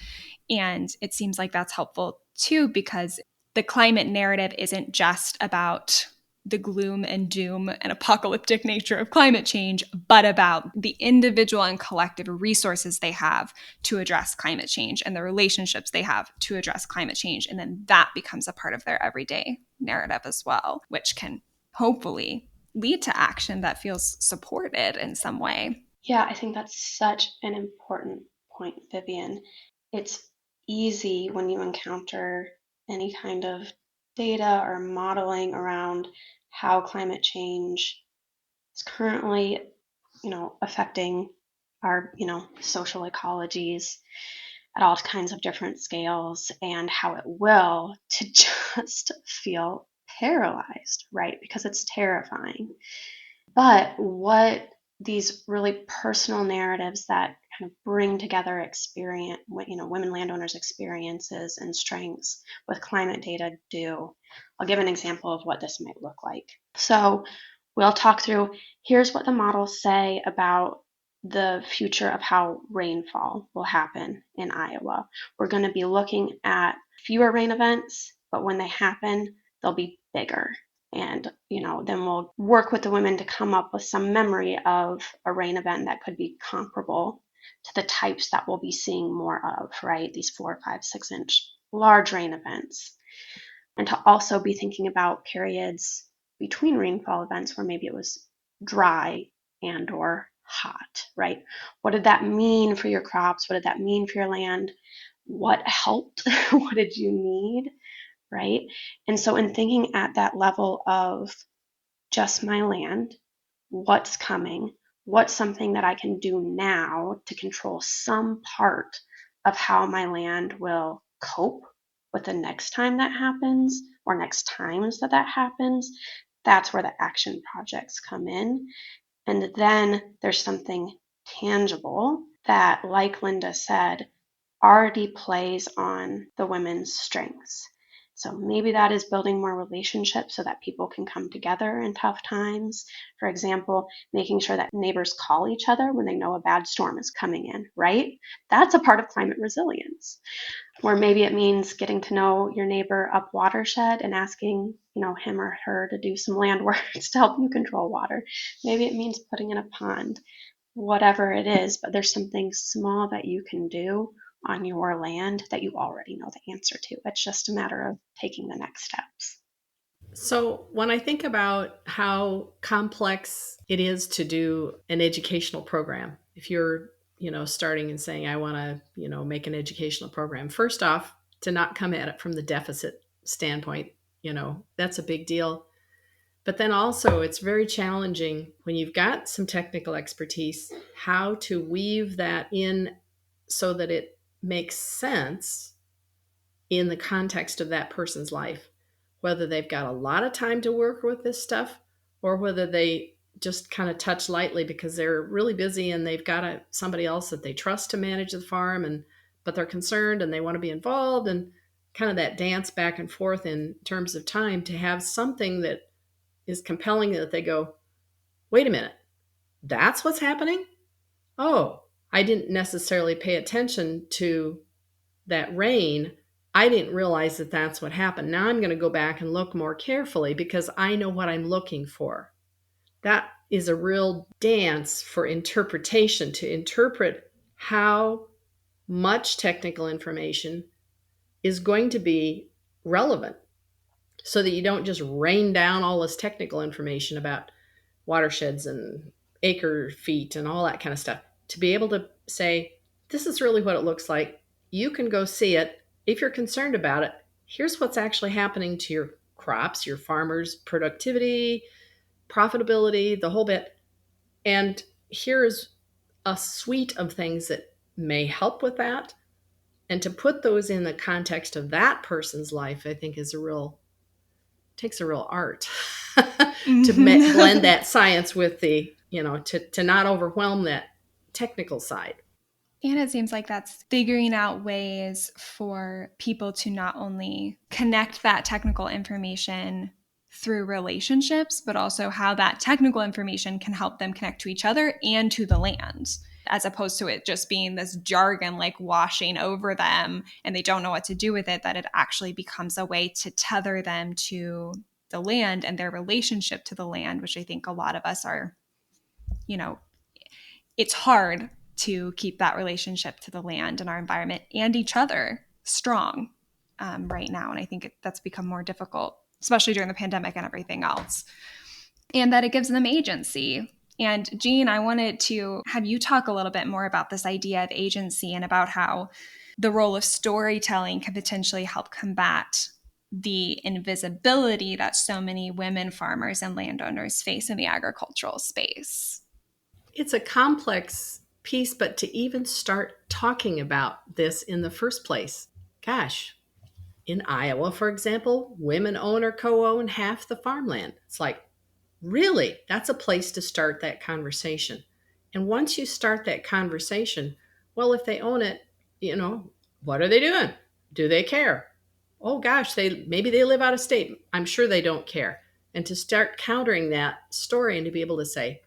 And it seems like that's helpful too, because the climate narrative isn't just about the gloom and doom and apocalyptic nature of climate change, but about the individual and collective resources they have to address climate change and the relationships they have to address climate change. And then that becomes a part of their everyday narrative as well, which can hopefully lead to action that feels supported in some way. Yeah, I think that's such an important point, Vivian. It's easy when you encounter any kind of data or modeling around how climate change is currently, affecting our, social ecologies at all kinds of different scales, and how it will, to just feel paralyzed, right? Because it's terrifying. But what these really personal narratives that kind of bring together experience, women landowners' experiences and strengths with climate data do. I'll give an example of what this might look like. So we'll talk through, here's what the models say about the future of how rainfall will happen in Iowa. We're going to be looking at fewer rain events, but when they happen, they'll be bigger. And, then we'll work with the women to come up with some memory of a rain event that could be comparable to the types that we'll be seeing more of, right? These 4, 5, 6-inch large rain events. And to also be thinking about periods between rainfall events where maybe it was dry and or hot, right? What did that mean for your crops? What did that mean for your land? What helped? What did you need? Right? And so in thinking at that level of just my land, what's coming, what's something that I can do now to control some part of how my land will cope with the next time that happens or next times that happens, that's where the action projects come in. And then there's something tangible that, like Linda said, already plays on the women's strengths. So maybe that is building more relationships so that people can come together in tough times. For example, making sure that neighbors call each other when they know a bad storm is coming in, right? That's a part of climate resilience. Or maybe it means getting to know your neighbor up watershed and asking, him or her to do some land works to help you control water. Maybe it means putting in a pond, whatever it is, but there's something small that you can do on your land that you already know the answer to. It's just a matter of taking the next steps. So when I think about how complex it is to do an educational program, if you're, starting and saying, I want to, make an educational program, first off, to not come at it from the deficit standpoint, that's a big deal. But then also it's very challenging when you've got some technical expertise, how to weave that in so that it makes sense in the context of that person's life, whether they've got a lot of time to work with this stuff or whether they just kind of touch lightly because they're really busy and they've got somebody else that they trust to manage the farm, but they're concerned and they want to be involved, and kind of that dance back and forth in terms of time to have something that is compelling that they go, wait a minute, that's what's happening? Oh, I didn't necessarily pay attention to that rain. I didn't realize that that's what happened. Now I'm going to go back and look more carefully because I know what I'm looking for. That is a real dance for interpretation, to interpret how much technical information is going to be relevant so that you don't just rain down all this technical information about watersheds and acre feet and all that kind of stuff. To be able to say, this is really what it looks like. You can go see it. If you're concerned about it, here's what's actually happening to your crops, your farmers' productivity, profitability, the whole bit. And here's a suite of things that may help with that. And to put those in the context of that person's life, I think takes a real art to blend that science with the, to not overwhelm that technical side. And it seems like that's figuring out ways for people to not only connect that technical information through relationships, but also how that technical information can help them connect to each other and to the land, as opposed to it just being this jargon like washing over them and they don't know what to do with it, that it actually becomes a way to tether them to the land and their relationship to the land, which I think a lot of us are, it's hard to keep that relationship to the land and our environment and each other strong right now. And I think that's become more difficult, especially during the pandemic and everything else. And that it gives them agency. And Jean, I wanted to have you talk a little bit more about this idea of agency and about how the role of storytelling can potentially help combat the invisibility that so many women farmers and landowners face in the agricultural space. It's a complex piece, but to even start talking about this in the first place, gosh, in Iowa, for example, women own or co-own half the farmland. It's like, really, that's a place to start that conversation. And once you start that conversation, well, if they own it, what are they doing? Do they care? Oh gosh, maybe they live out of state. I'm sure they don't care. And to start countering that story and to be able to say,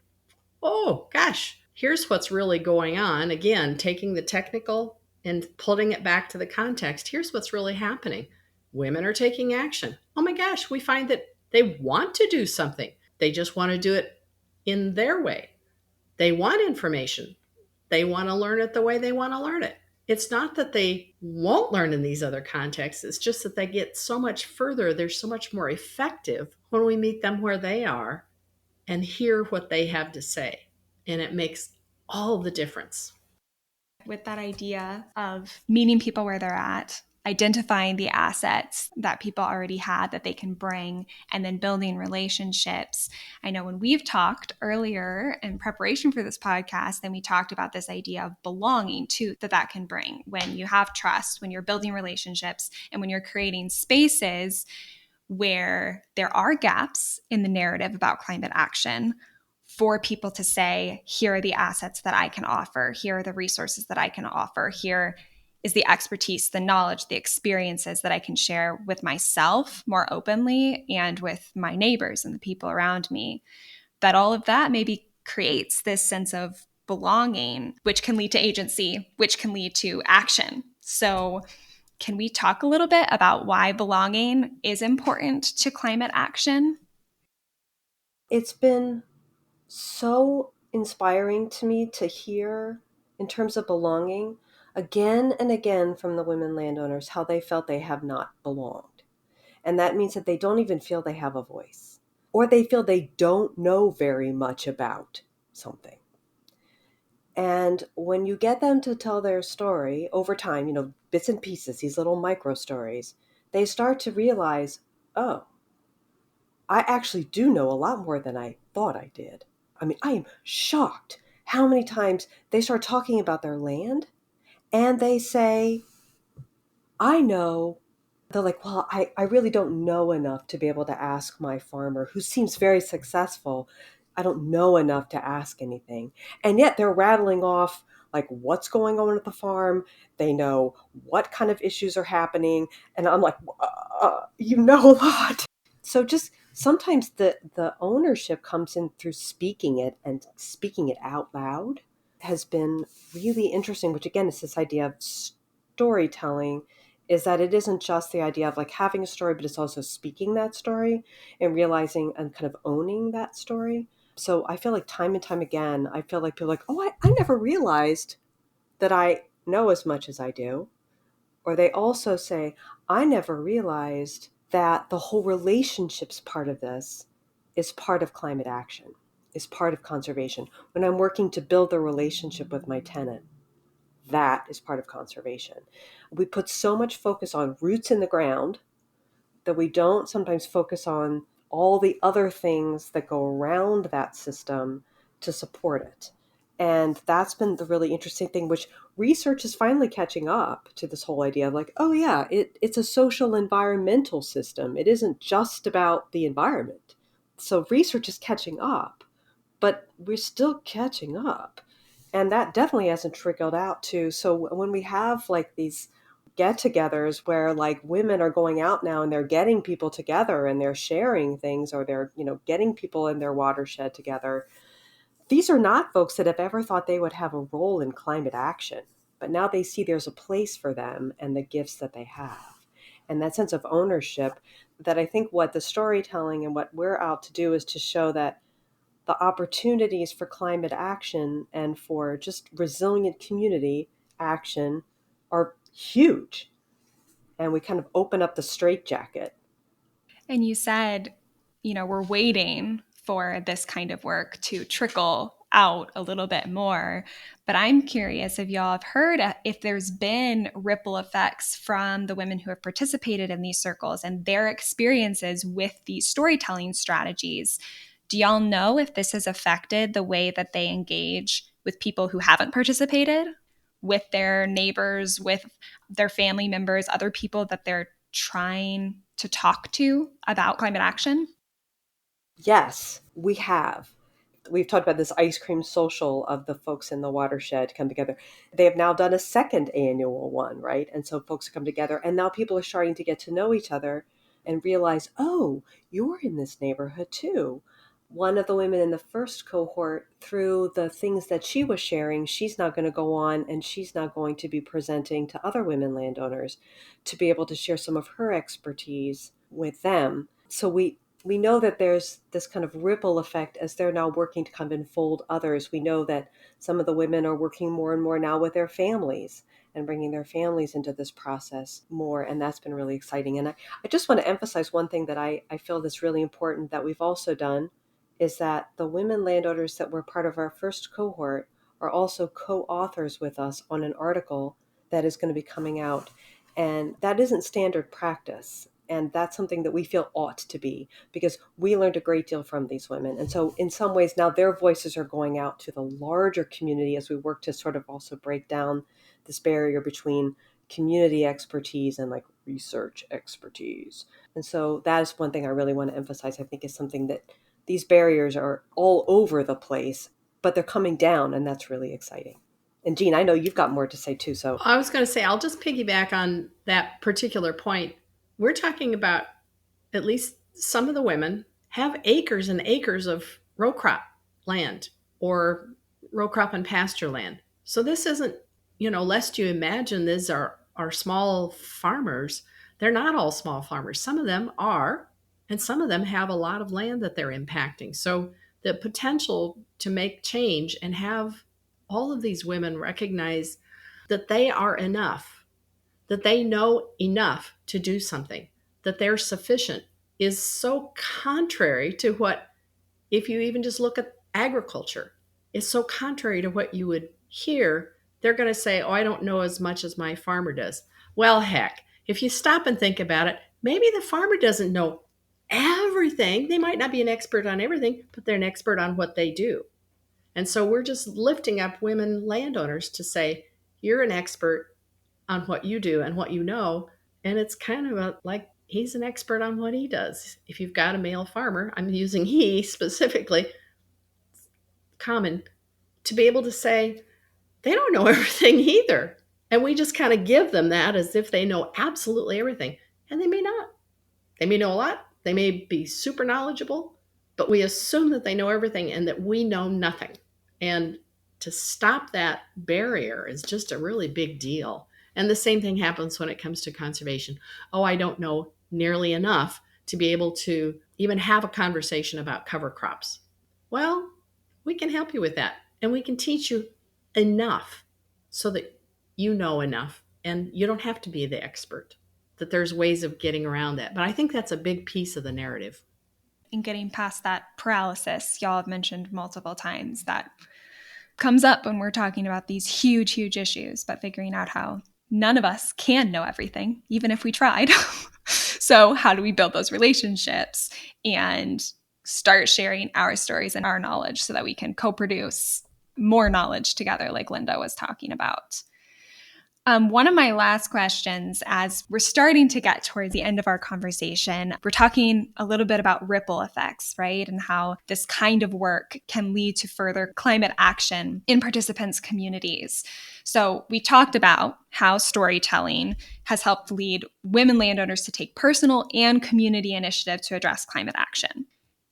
oh gosh, here's what's really going on. Again, taking the technical and putting it back to the context. Here's what's really happening. Women are taking action. Oh my gosh, we find that they want to do something. They just want to do it in their way. They want information. They want to learn it the way they want to learn it. It's not that they won't learn in these other contexts. It's just that they get so much further. They're so much more effective when we meet them where they are and hear what they have to say. And it makes all the difference. With that idea of meeting people where they're at, identifying the assets that people already have that they can bring, and then building relationships. I know when we've talked earlier in preparation for this podcast, then we talked about this idea of belonging too, that can bring when you have trust, when you're building relationships, and when you're creating spaces where there are gaps in the narrative about climate action, for people to say, here are the assets that I can offer. Here are the resources that I can offer. Here is the expertise, the knowledge, the experiences that I can share with myself more openly and with my neighbors and the people around me. That all of that maybe creates this sense of belonging, which can lead to agency, which can lead to action. So can we talk a little bit about why belonging is important to climate action? It's been so inspiring to me to hear, in terms of belonging, again and again from the women landowners, how they felt they have not belonged. And that means that they don't even feel they have a voice, or they feel they don't know very much about something. And when you get them to tell their story over time, bits and pieces, these little micro stories, they start to realize, oh, I actually do know a lot more than I thought I did. I mean, I am shocked how many times they start talking about their land and they say, I know. They're like, well, I really don't know enough to be able to ask my farmer who seems very successful. I don't know enough to ask anything. And yet they're rattling off like what's going on at the farm. They know what kind of issues are happening. And I'm like, you know a lot. So just sometimes the ownership comes in through speaking it, and speaking it out loud has been really interesting, which again is this idea of storytelling, is that it isn't just the idea of like having a story, but it's also speaking that story and realizing and kind of owning that story. So I feel like time and time again, I feel like people are like, oh, I never realized that I know as much as I do. Or they also say, I never realized that the whole relationships part of this is part of climate action, is part of conservation. When I'm working to build a relationship with my tenant, that is part of conservation. We put so much focus on roots in the ground that we don't sometimes focus on all the other things that go around that system to support it. And that's been the really interesting thing, which research is finally catching up to this whole idea of like, oh yeah, it's a social environmental system. It isn't just about the environment. So research is catching up, but we're still catching up. And that definitely hasn't trickled out to, so when we have like these get-togethers where like women are going out now and they're getting people together and they're sharing things, or they're, getting people in their watershed together, these are not folks that have ever thought they would have a role in climate action, but now they see there's a place for them and the gifts that they have. And that sense of ownership, that I think what the storytelling and what we're out to do is to show that the opportunities for climate action and for just resilient community action are huge. And we kind of open up the straitjacket. And you said, we're waiting for this kind of work to trickle out a little bit more. But I'm curious if y'all have heard if there's been ripple effects from the women who have participated in these circles and their experiences with these storytelling strategies. Do y'all know if this has affected the way that they engage with people who haven't participated, with their neighbors, with their family members, other people that they're trying to talk to about climate action? Yes, we have. We've talked about this ice cream social of the folks in the watershed come together. They have now done a second annual one, right? And so folks come together, and now people are starting to get to know each other and realize, oh, you're in this neighborhood too. One of the women in the first cohort, through the things that she was sharing, she's now going to go on and she's now going to be presenting to other women landowners to be able to share some of her expertise with them. So we know that there's this kind of ripple effect as they're now working to kind of enfold others. We know that some of the women are working more and more now with their families and bringing their families into this process more. And that's been really exciting. And I just want to emphasize one thing that I feel that's really important that we've also done, is that the women landowners that were part of our first cohort are also co-authors with us on an article that is going to be coming out. And that isn't standard practice. And that's something that we feel ought to be, because we learned a great deal from these women. And so in some ways now their voices are going out to the larger community as we work to sort of also break down this barrier between community expertise and like research expertise. And so that is one thing I really want to emphasize. I think is something that these barriers are all over the place, but they're coming down, and that's really exciting. And Jean, I know you've got more to say too. So I was going to say, I'll just piggyback on that particular point. We're talking about at least some of the women have acres and acres of row crop land or row crop and pasture land. So this isn't, lest you imagine these are small farmers. They're not all small farmers. Some of them are, and some of them have a lot of land that they're impacting. So the potential to make change and have all of these women recognize that they are enough, that they know enough to do something, that they're sufficient, is so contrary to what, if you even just look at agriculture, is so contrary to what you would hear. They're going to say, oh, I don't know as much as my farmer does. Well, heck, if you stop and think about it, maybe the farmer doesn't know everything. They might not be an expert on everything, but they're an expert on what they do. And so we're just lifting up women landowners to say, you're an expert on what you do and what you know. And it's kind of like he's an expert on what he does. If you've got a male farmer, I'm using he specifically, common, to be able to say, they don't know everything either. And we just kind of give them that as if they know absolutely everything. And they may not. They may know a lot. They may be super knowledgeable, but we assume that they know everything and that we know nothing. And to stop that barrier is just a really big deal. And the same thing happens when it comes to conservation. Oh, I don't know nearly enough to be able to even have a conversation about cover crops. Well, we can help you with that. And we can teach you enough so that you know enough and you don't have to be the expert, that there's ways of getting around that. But I think that's a big piece of the narrative. And getting past that paralysis y'all have mentioned multiple times that comes up when we're talking about these huge, huge issues, but figuring out how none of us can know everything, even if we tried. So how do we build those relationships and start sharing our stories and our knowledge so that we can co-produce more knowledge together, like Linda was talking about? One of my last questions, as we're starting to get towards the end of our conversation, we're talking a little bit about ripple effects, right? And how this kind of work can lead to further climate action in participants' communities. So we talked about how storytelling has helped lead women landowners to take personal and community initiative to address climate action.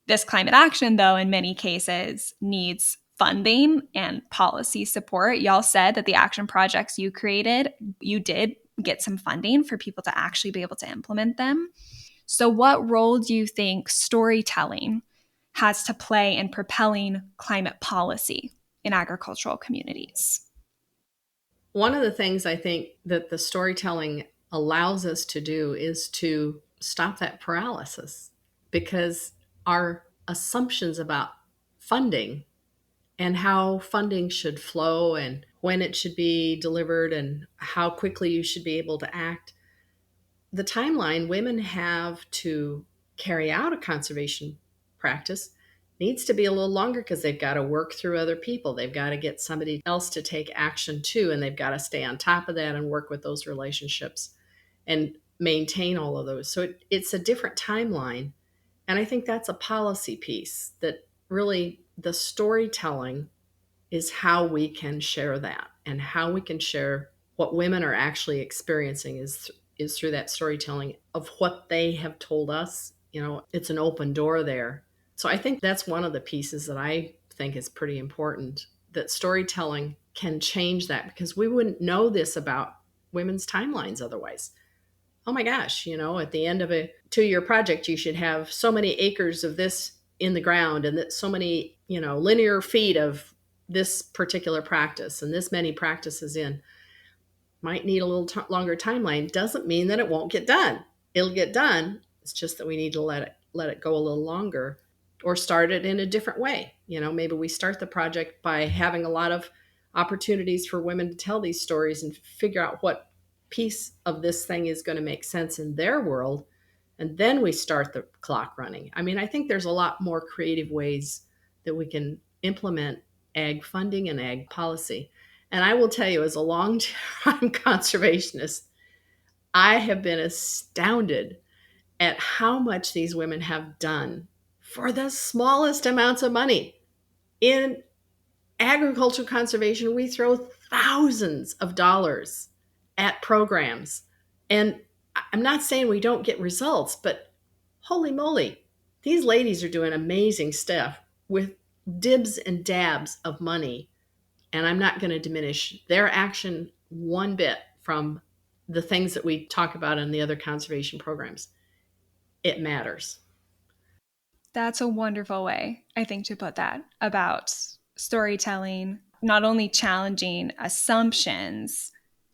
This climate action, though, in many cases needs funding and policy support. Y'all said that the action projects you created, you did get some funding for people to actually be able to implement them. So what role do you think storytelling has to play in propelling climate policy in agricultural communities? One of the things I think that the storytelling allows us to do is to stop that paralysis, because our assumptions about funding and how funding should flow and when it should be delivered and how quickly you should be able to act. The timeline women have to carry out a conservation practice needs to be a little longer because they've got to work through other people. They've got to get somebody else to take action too, and they've got to stay on top of that and work with those relationships and maintain all of those. So it's a different timeline. And I think that's a policy piece that really the storytelling is how we can share that, and how we can share what women are actually experiencing is through that storytelling of what they have told us. You know, it's an open door there. So I think that's one of the pieces that I think is pretty important, that storytelling can change that, because we wouldn't know this about women's timelines otherwise. Oh my gosh, you know, at the end of a 2-year project, you should have so many acres of this in the ground and that so many, you know, linear feet of this particular practice and this many practices in. Might need a little longer timeline. Doesn't mean that it won't get done. It'll get done. It's just that we need to let it go a little longer, or start it in a different way. You know, maybe we start the project by having a lot of opportunities for women to tell these stories and figure out what piece of this thing is going to make sense in their world. And then we start the clock running. I mean, I think there's a lot more creative ways that we can implement ag funding and ag policy. And I will tell you, as a long-time conservationist, I have been astounded at how much these women have done for the smallest amounts of money. In agricultural conservation, we throw thousands of dollars at programs. And I'm not saying we don't get results, but holy moly, these ladies are doing amazing stuff with dibs and dabs of money. And I'm not going to diminish their action one bit from the things that we talk about in the other conservation programs. It matters. That's a wonderful way, I think, to put that, about storytelling, not only challenging assumptions,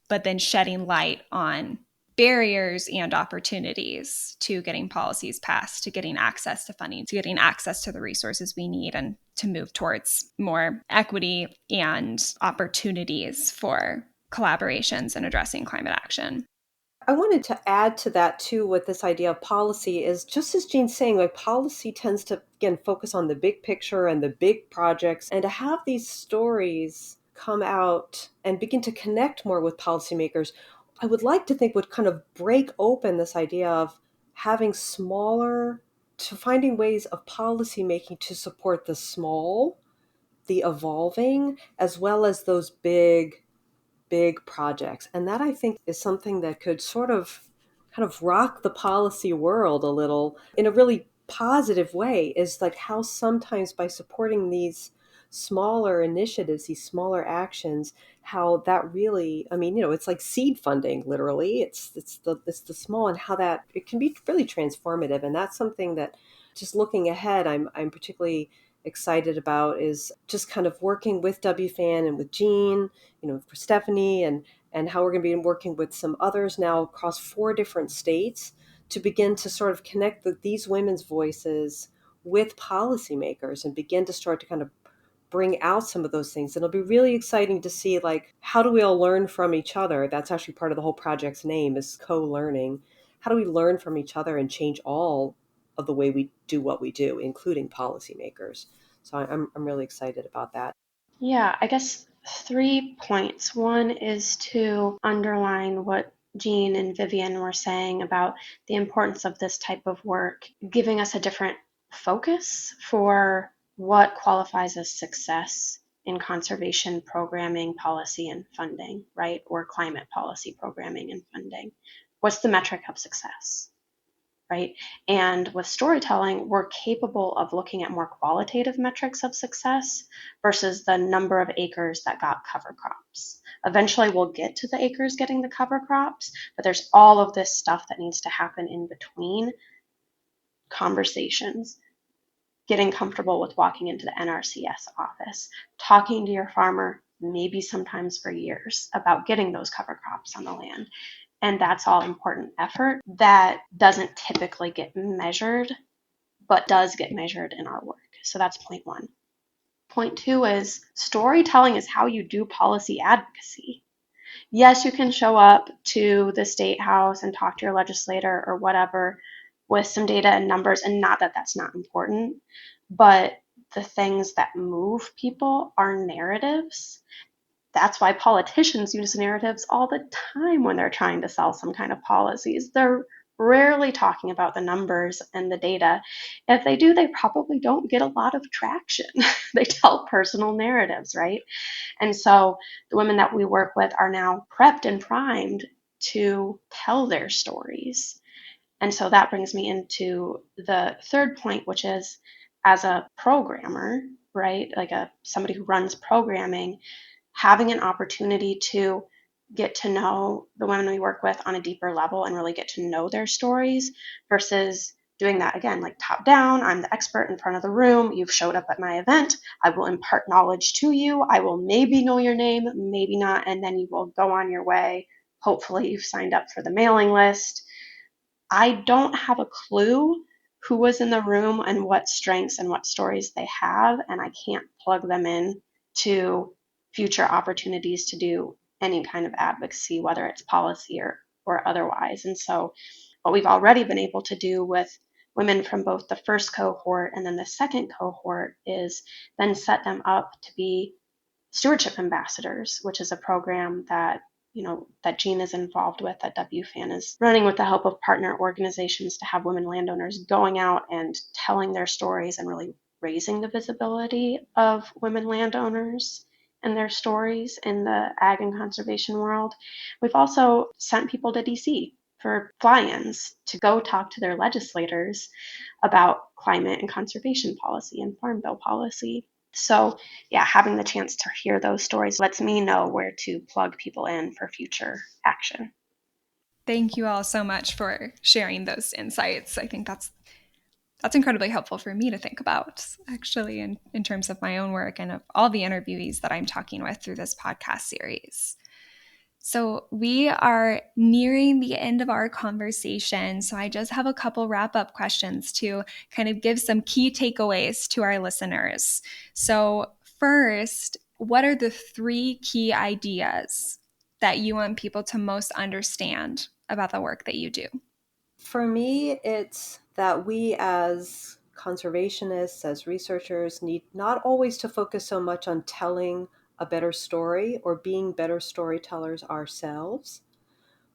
but then shedding light on barriers and opportunities to getting policies passed, to getting access to funding, to getting access to the resources we need, and to move towards more equity and opportunities for collaborations in addressing climate action. I wanted to add to that too, with this idea of policy, is just as Jean's saying, like, policy tends to, again, focus on the big picture and the big projects, and to have these stories come out and begin to connect more with policymakers, I would like to think would kind of break open this idea of having smaller, to finding ways of policy making to support the small, the evolving, as well as those big projects. And that, I think, is something that could sort of kind of rock the policy world a little in a really positive way is like how sometimes by supporting these smaller initiatives, these smaller actions, how that really, I mean, it's like seed funding, literally. It's the small, and how that it can be really transformative. And that's something that, just looking ahead, I'm particularly excited about, is just kind of working with WFAN and with Jean, for Stephanie, and how we're going to be working with some others now across 4 different states to begin to sort of connect these women's voices with policymakers and begin to start to kind of bring out some of those things. And it'll be really exciting to see, like, how do we all learn from each other? That's actually part of the whole project's name, is co-learning. How do we learn from each other and change all of the way we do what we do, including policymakers? So I'm really excited about that. Yeah, I guess 3 points. One is to underline what Jean and Vivian were saying about the importance of this type of work, giving us a different focus for what qualifies as success in conservation programming, policy, and funding, right? Or climate policy programming and funding. What's the metric of success? Right? And with storytelling, we're capable of looking at more qualitative metrics of success versus the number of acres that got cover crops. Eventually, we'll get to the acres getting the cover crops, but there's all of this stuff that needs to happen in between: conversations, getting comfortable with walking into the NRCS office, talking to your farmer, maybe sometimes for years, about getting those cover crops on the land. And that's all important effort that doesn't typically get measured, but does get measured in our work. So that's point 1. Point 2 is storytelling is how you do policy advocacy. Yes, you can show up to the state house and talk to your legislator or whatever with some data and numbers, and not that that's not important, but the things that move people are narratives. That's why politicians use narratives all the time when they're trying to sell some kind of policies. They're rarely talking about the numbers and the data. If they do, they probably don't get a lot of traction. They tell personal narratives, right? And so the women that we work with are now prepped and primed to tell their stories. And so that brings me into the third point, which is, as a programmer, right? Like somebody who runs programming, having an opportunity to get to know the women we work with on a deeper level and really get to know their stories versus doing that again, like top down. I'm the expert in front of the room. You've showed up at my event. I will impart knowledge to you. I will maybe know your name, maybe not, and then you will go on your way. Hopefully you've signed up for the mailing list. I don't have a clue who was in the room and what strengths and what stories they have, and I can't plug them in to future opportunities to do any kind of advocacy, whether it's policy or otherwise. And so what we've already been able to do with women from both the first cohort and then the second cohort is then set them up to be stewardship ambassadors, which is a program that that Jean is involved with, that WFAN is running with the help of partner organizations, to have women landowners going out and telling their stories and really raising the visibility of women landowners and their stories in the ag and conservation world. We've also sent people to DC for fly-ins to go talk to their legislators about climate and conservation policy and farm bill policy. So yeah, having the chance to hear those stories lets me know where to plug people in for future action. Thank you all so much for sharing those insights. I think that's incredibly helpful for me to think about, actually, in terms of my own work and of all the interviewees that I'm talking with through this podcast series. So we are nearing the end of our conversation. So I just have a couple wrap-up questions to kind of give some key takeaways to our listeners. So first, what are the 3 key ideas that you want people to most understand about the work that you do? For me, it's that we as conservationists, as researchers, need not always to focus so much on telling a better story or being better storytellers ourselves,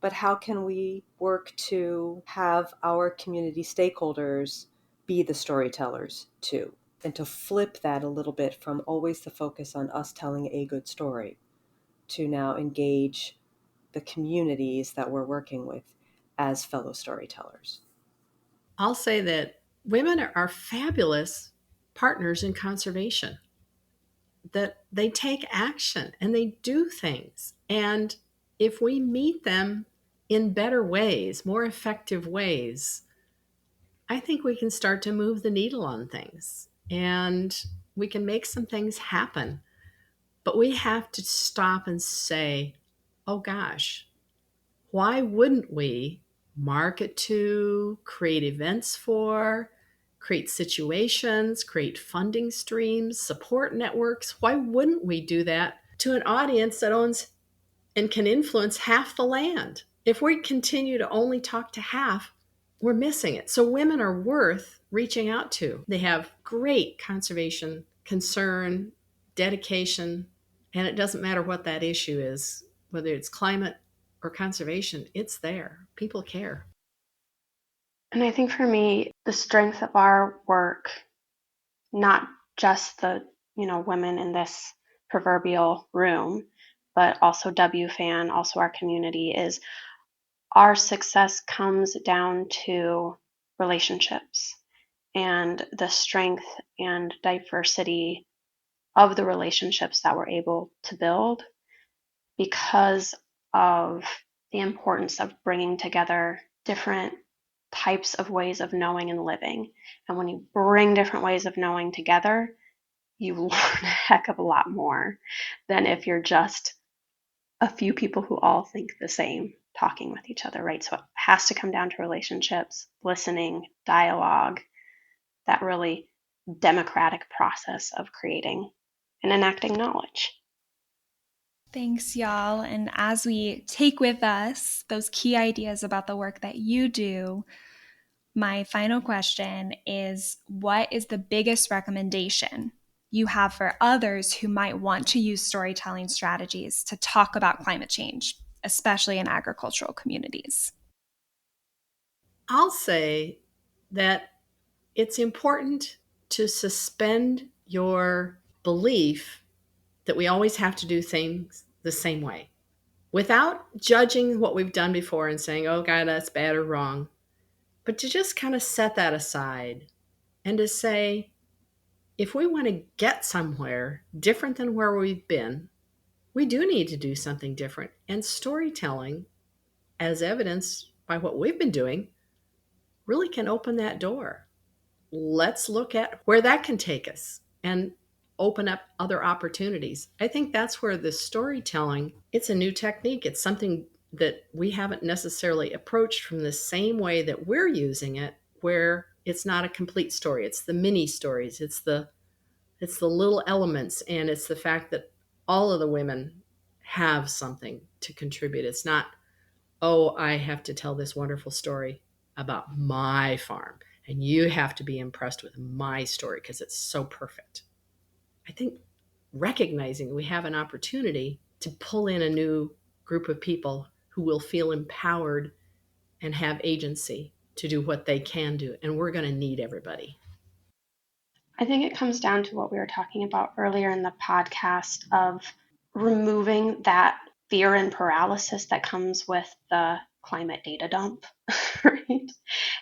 but how can we work to have our community stakeholders be the storytellers too, and to flip that a little bit from always the focus on us telling a good story to now engage the communities that we're working with as fellow storytellers? I'll say that women are fabulous partners in conservation, that they take action and they do things. And if we meet them in better ways, more effective ways, I think we can start to move the needle on things and we can make some things happen. But we have to stop and say, oh gosh, why wouldn't we market to, create events for, create situations, create funding streams, support networks? Why wouldn't we do that to an audience that owns and can influence half the land? If we continue to only talk to half, we're missing it. So women are worth reaching out to. They have great conservation concern, dedication, and it doesn't matter what that issue is, whether it's climate or conservation, it's there. People care. And I think for me, the strength of our work, not just the, women in this proverbial room, but also WFAN, also our community, is our success comes down to relationships and the strength and diversity of the relationships that we're able to build because of the importance of bringing together different types of ways of knowing and living. And when you bring different ways of knowing together, you learn a heck of a lot more than if you're just a few people who all think the same talking with each other, right? So it has to come down to relationships, listening, dialogue, that really democratic process of creating and enacting knowledge. Thanks, y'all. And as we take with us those key ideas about the work that you do, my final question is, what is the biggest recommendation you have for others who might want to use storytelling strategies to talk about climate change, especially in agricultural communities? I'll say that it's important to suspend your belief that we always have to do things the same way without judging what we've done before and saying, oh, God, that's bad or wrong, but to just kind of set that aside and to say, if we want to get somewhere different than where we've been, we do need to do something different. And storytelling, as evidenced by what we've been doing, really can open that door. Let's look at where that can take us and open up other opportunities. I think that's where the storytelling, it's a new technique. It's something that we haven't necessarily approached from the same way that we're using it, where it's not a complete story. It's the mini stories. It's the little elements. And it's the fact that all of the women have something to contribute. It's not, oh, I have to tell this wonderful story about my farm, and you have to be impressed with my story because it's so perfect. I think recognizing we have an opportunity to pull in a new group of people who will feel empowered and have agency to do what they can do. And we're going to need everybody. I think it comes down to what we were talking about earlier in the podcast of removing that fear and paralysis that comes with the climate data dump, right?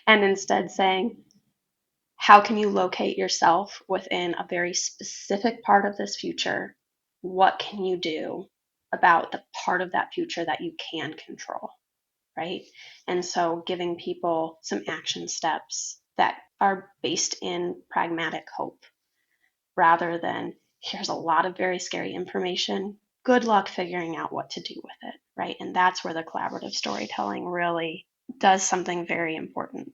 And instead saying, how can you locate yourself within a very specific part of this future? What can you do about the part of that future that you can control, right? And so giving people some action steps that are based in pragmatic hope rather than here's a lot of very scary information. Good luck figuring out what to do with it, right? And that's where the collaborative storytelling really does something very important.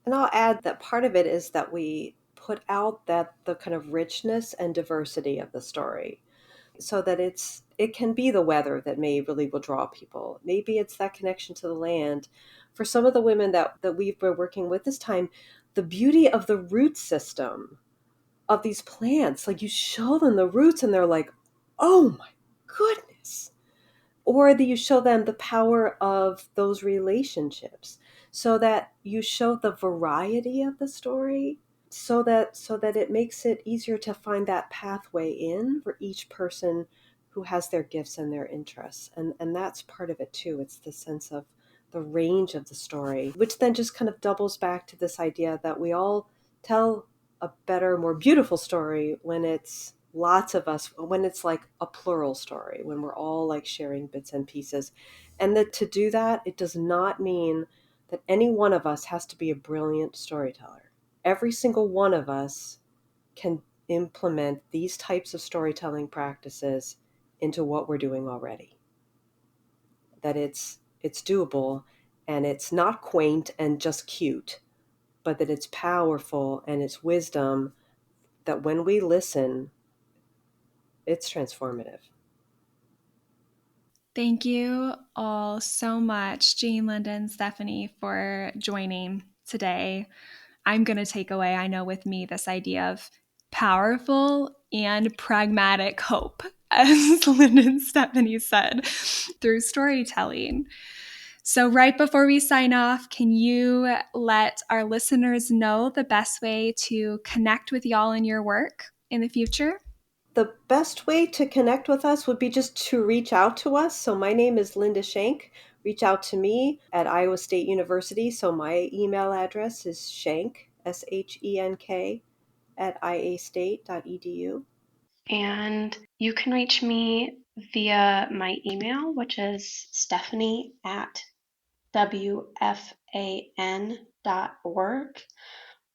And I'll add that part of it is that we put out that the kind of richness and diversity of the story so that it can be the weather that really will draw people. Maybe it's that connection to the land. For some of the women that we've been working with this time, the beauty of the root system of these plants, like you show them the roots and they're like, oh my goodness. Or that you show them the power of those relationships so that you show the variety of the story so that it makes it easier to find that pathway in for each person who has their gifts and their interests. And that's part of it too. It's the sense of the range of the story, which then just kind of doubles back to this idea that we all tell a better, more beautiful story when it's lots of us, when it's like a plural story, when we're all like sharing bits and pieces. And that to do that, it does not mean that any one of us has to be a brilliant storyteller. Every single one of us can implement these types of storytelling practices into what we're doing already. That it's doable, and it's not quaint and just cute, but that it's powerful and it's wisdom that when we listen, it's transformative. Thank you all so much, Jean, Linda, and Stephanie, for joining today. I'm going to take away, I know with me, this idea of powerful and pragmatic hope, as Linda and Stephanie said, through storytelling. So right before we sign off, can you let our listeners know the best way to connect with y'all in your work in the future? The best way to connect with us would be just to reach out to us. So my name is Linda Shenk. Reach out to me at Iowa State University. So my email address is Shenk, SHENK, at iastate.edu. And you can reach me via my email, which is stephanie@wfan.org.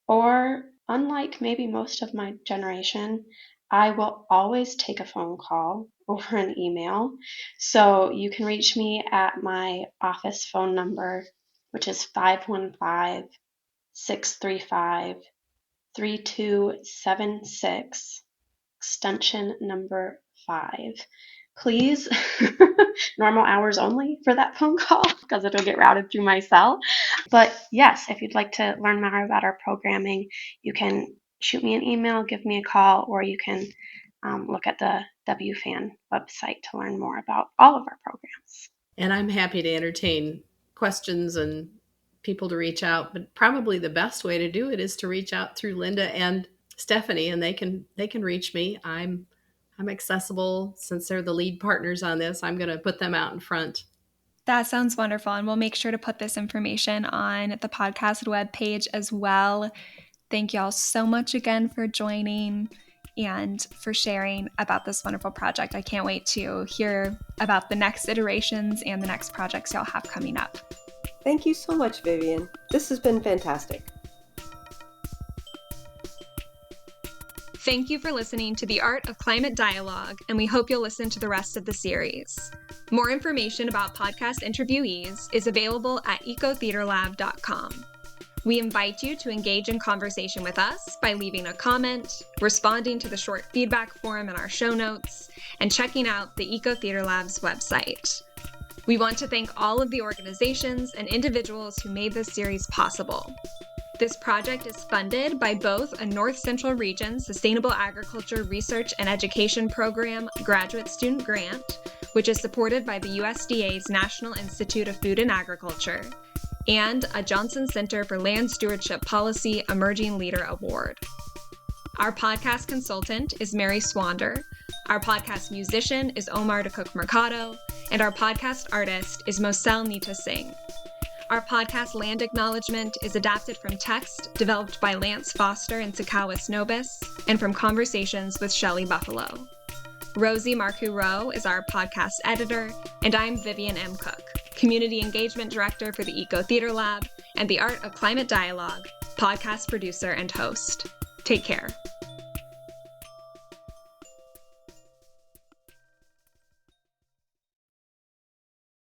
Or, unlike maybe most of my generation, I will always take a phone call over an email. So you can reach me at my office phone number, which is 515-635-3276, extension number 5. Please, normal hours only for that phone call because it'll get routed through my cell. But yes, if you'd like to learn more about our programming, you can shoot me an email, give me a call, or you can look at the WFAN website to learn more about all of our programs. And I'm happy to entertain questions and people to reach out, but probably the best way to do it is to reach out through Linda and Stephanie, and they can reach me. I'm accessible. Since they're the lead partners on this, I'm going to put them out in front. That sounds wonderful. And we'll make sure to put this information on the podcast webpage as well. Thank you all so much again for joining and for sharing about this wonderful project. I can't wait to hear about the next iterations and the next projects y'all have coming up. Thank you so much, Vivian. This has been fantastic. Thank you for listening to The Art of Climate Dialogue, and we hope you'll listen to the rest of the series. More information about podcast interviewees is available at ecotheaterlab.com. We invite you to engage in conversation with us by leaving a comment, responding to the short feedback form in our show notes, and checking out the Eco Theater Lab's website. We want to thank all of the organizations and individuals who made this series possible. This project is funded by both a North Central Region Sustainable Agriculture Research and Education Program graduate student grant, which is supported by the USDA's National Institute of Food and Agriculture, and a Johnson Center for Land Stewardship Policy Emerging Leader Award. Our podcast consultant is Mary Swander, our podcast musician is Omar DeCook Mercado, and our podcast artist is Mosel Nita Singh. Our podcast land acknowledgement is adapted from text developed by Lance Foster and Sakawis Nobis, and from conversations with Shelley Buffalo. Rosie Marcoux-Rowe is our podcast editor, and I'm Vivian M. Cook, Community Engagement Director for the Eco Theater Lab and the Art of Climate Dialogue, podcast producer and host. Take care.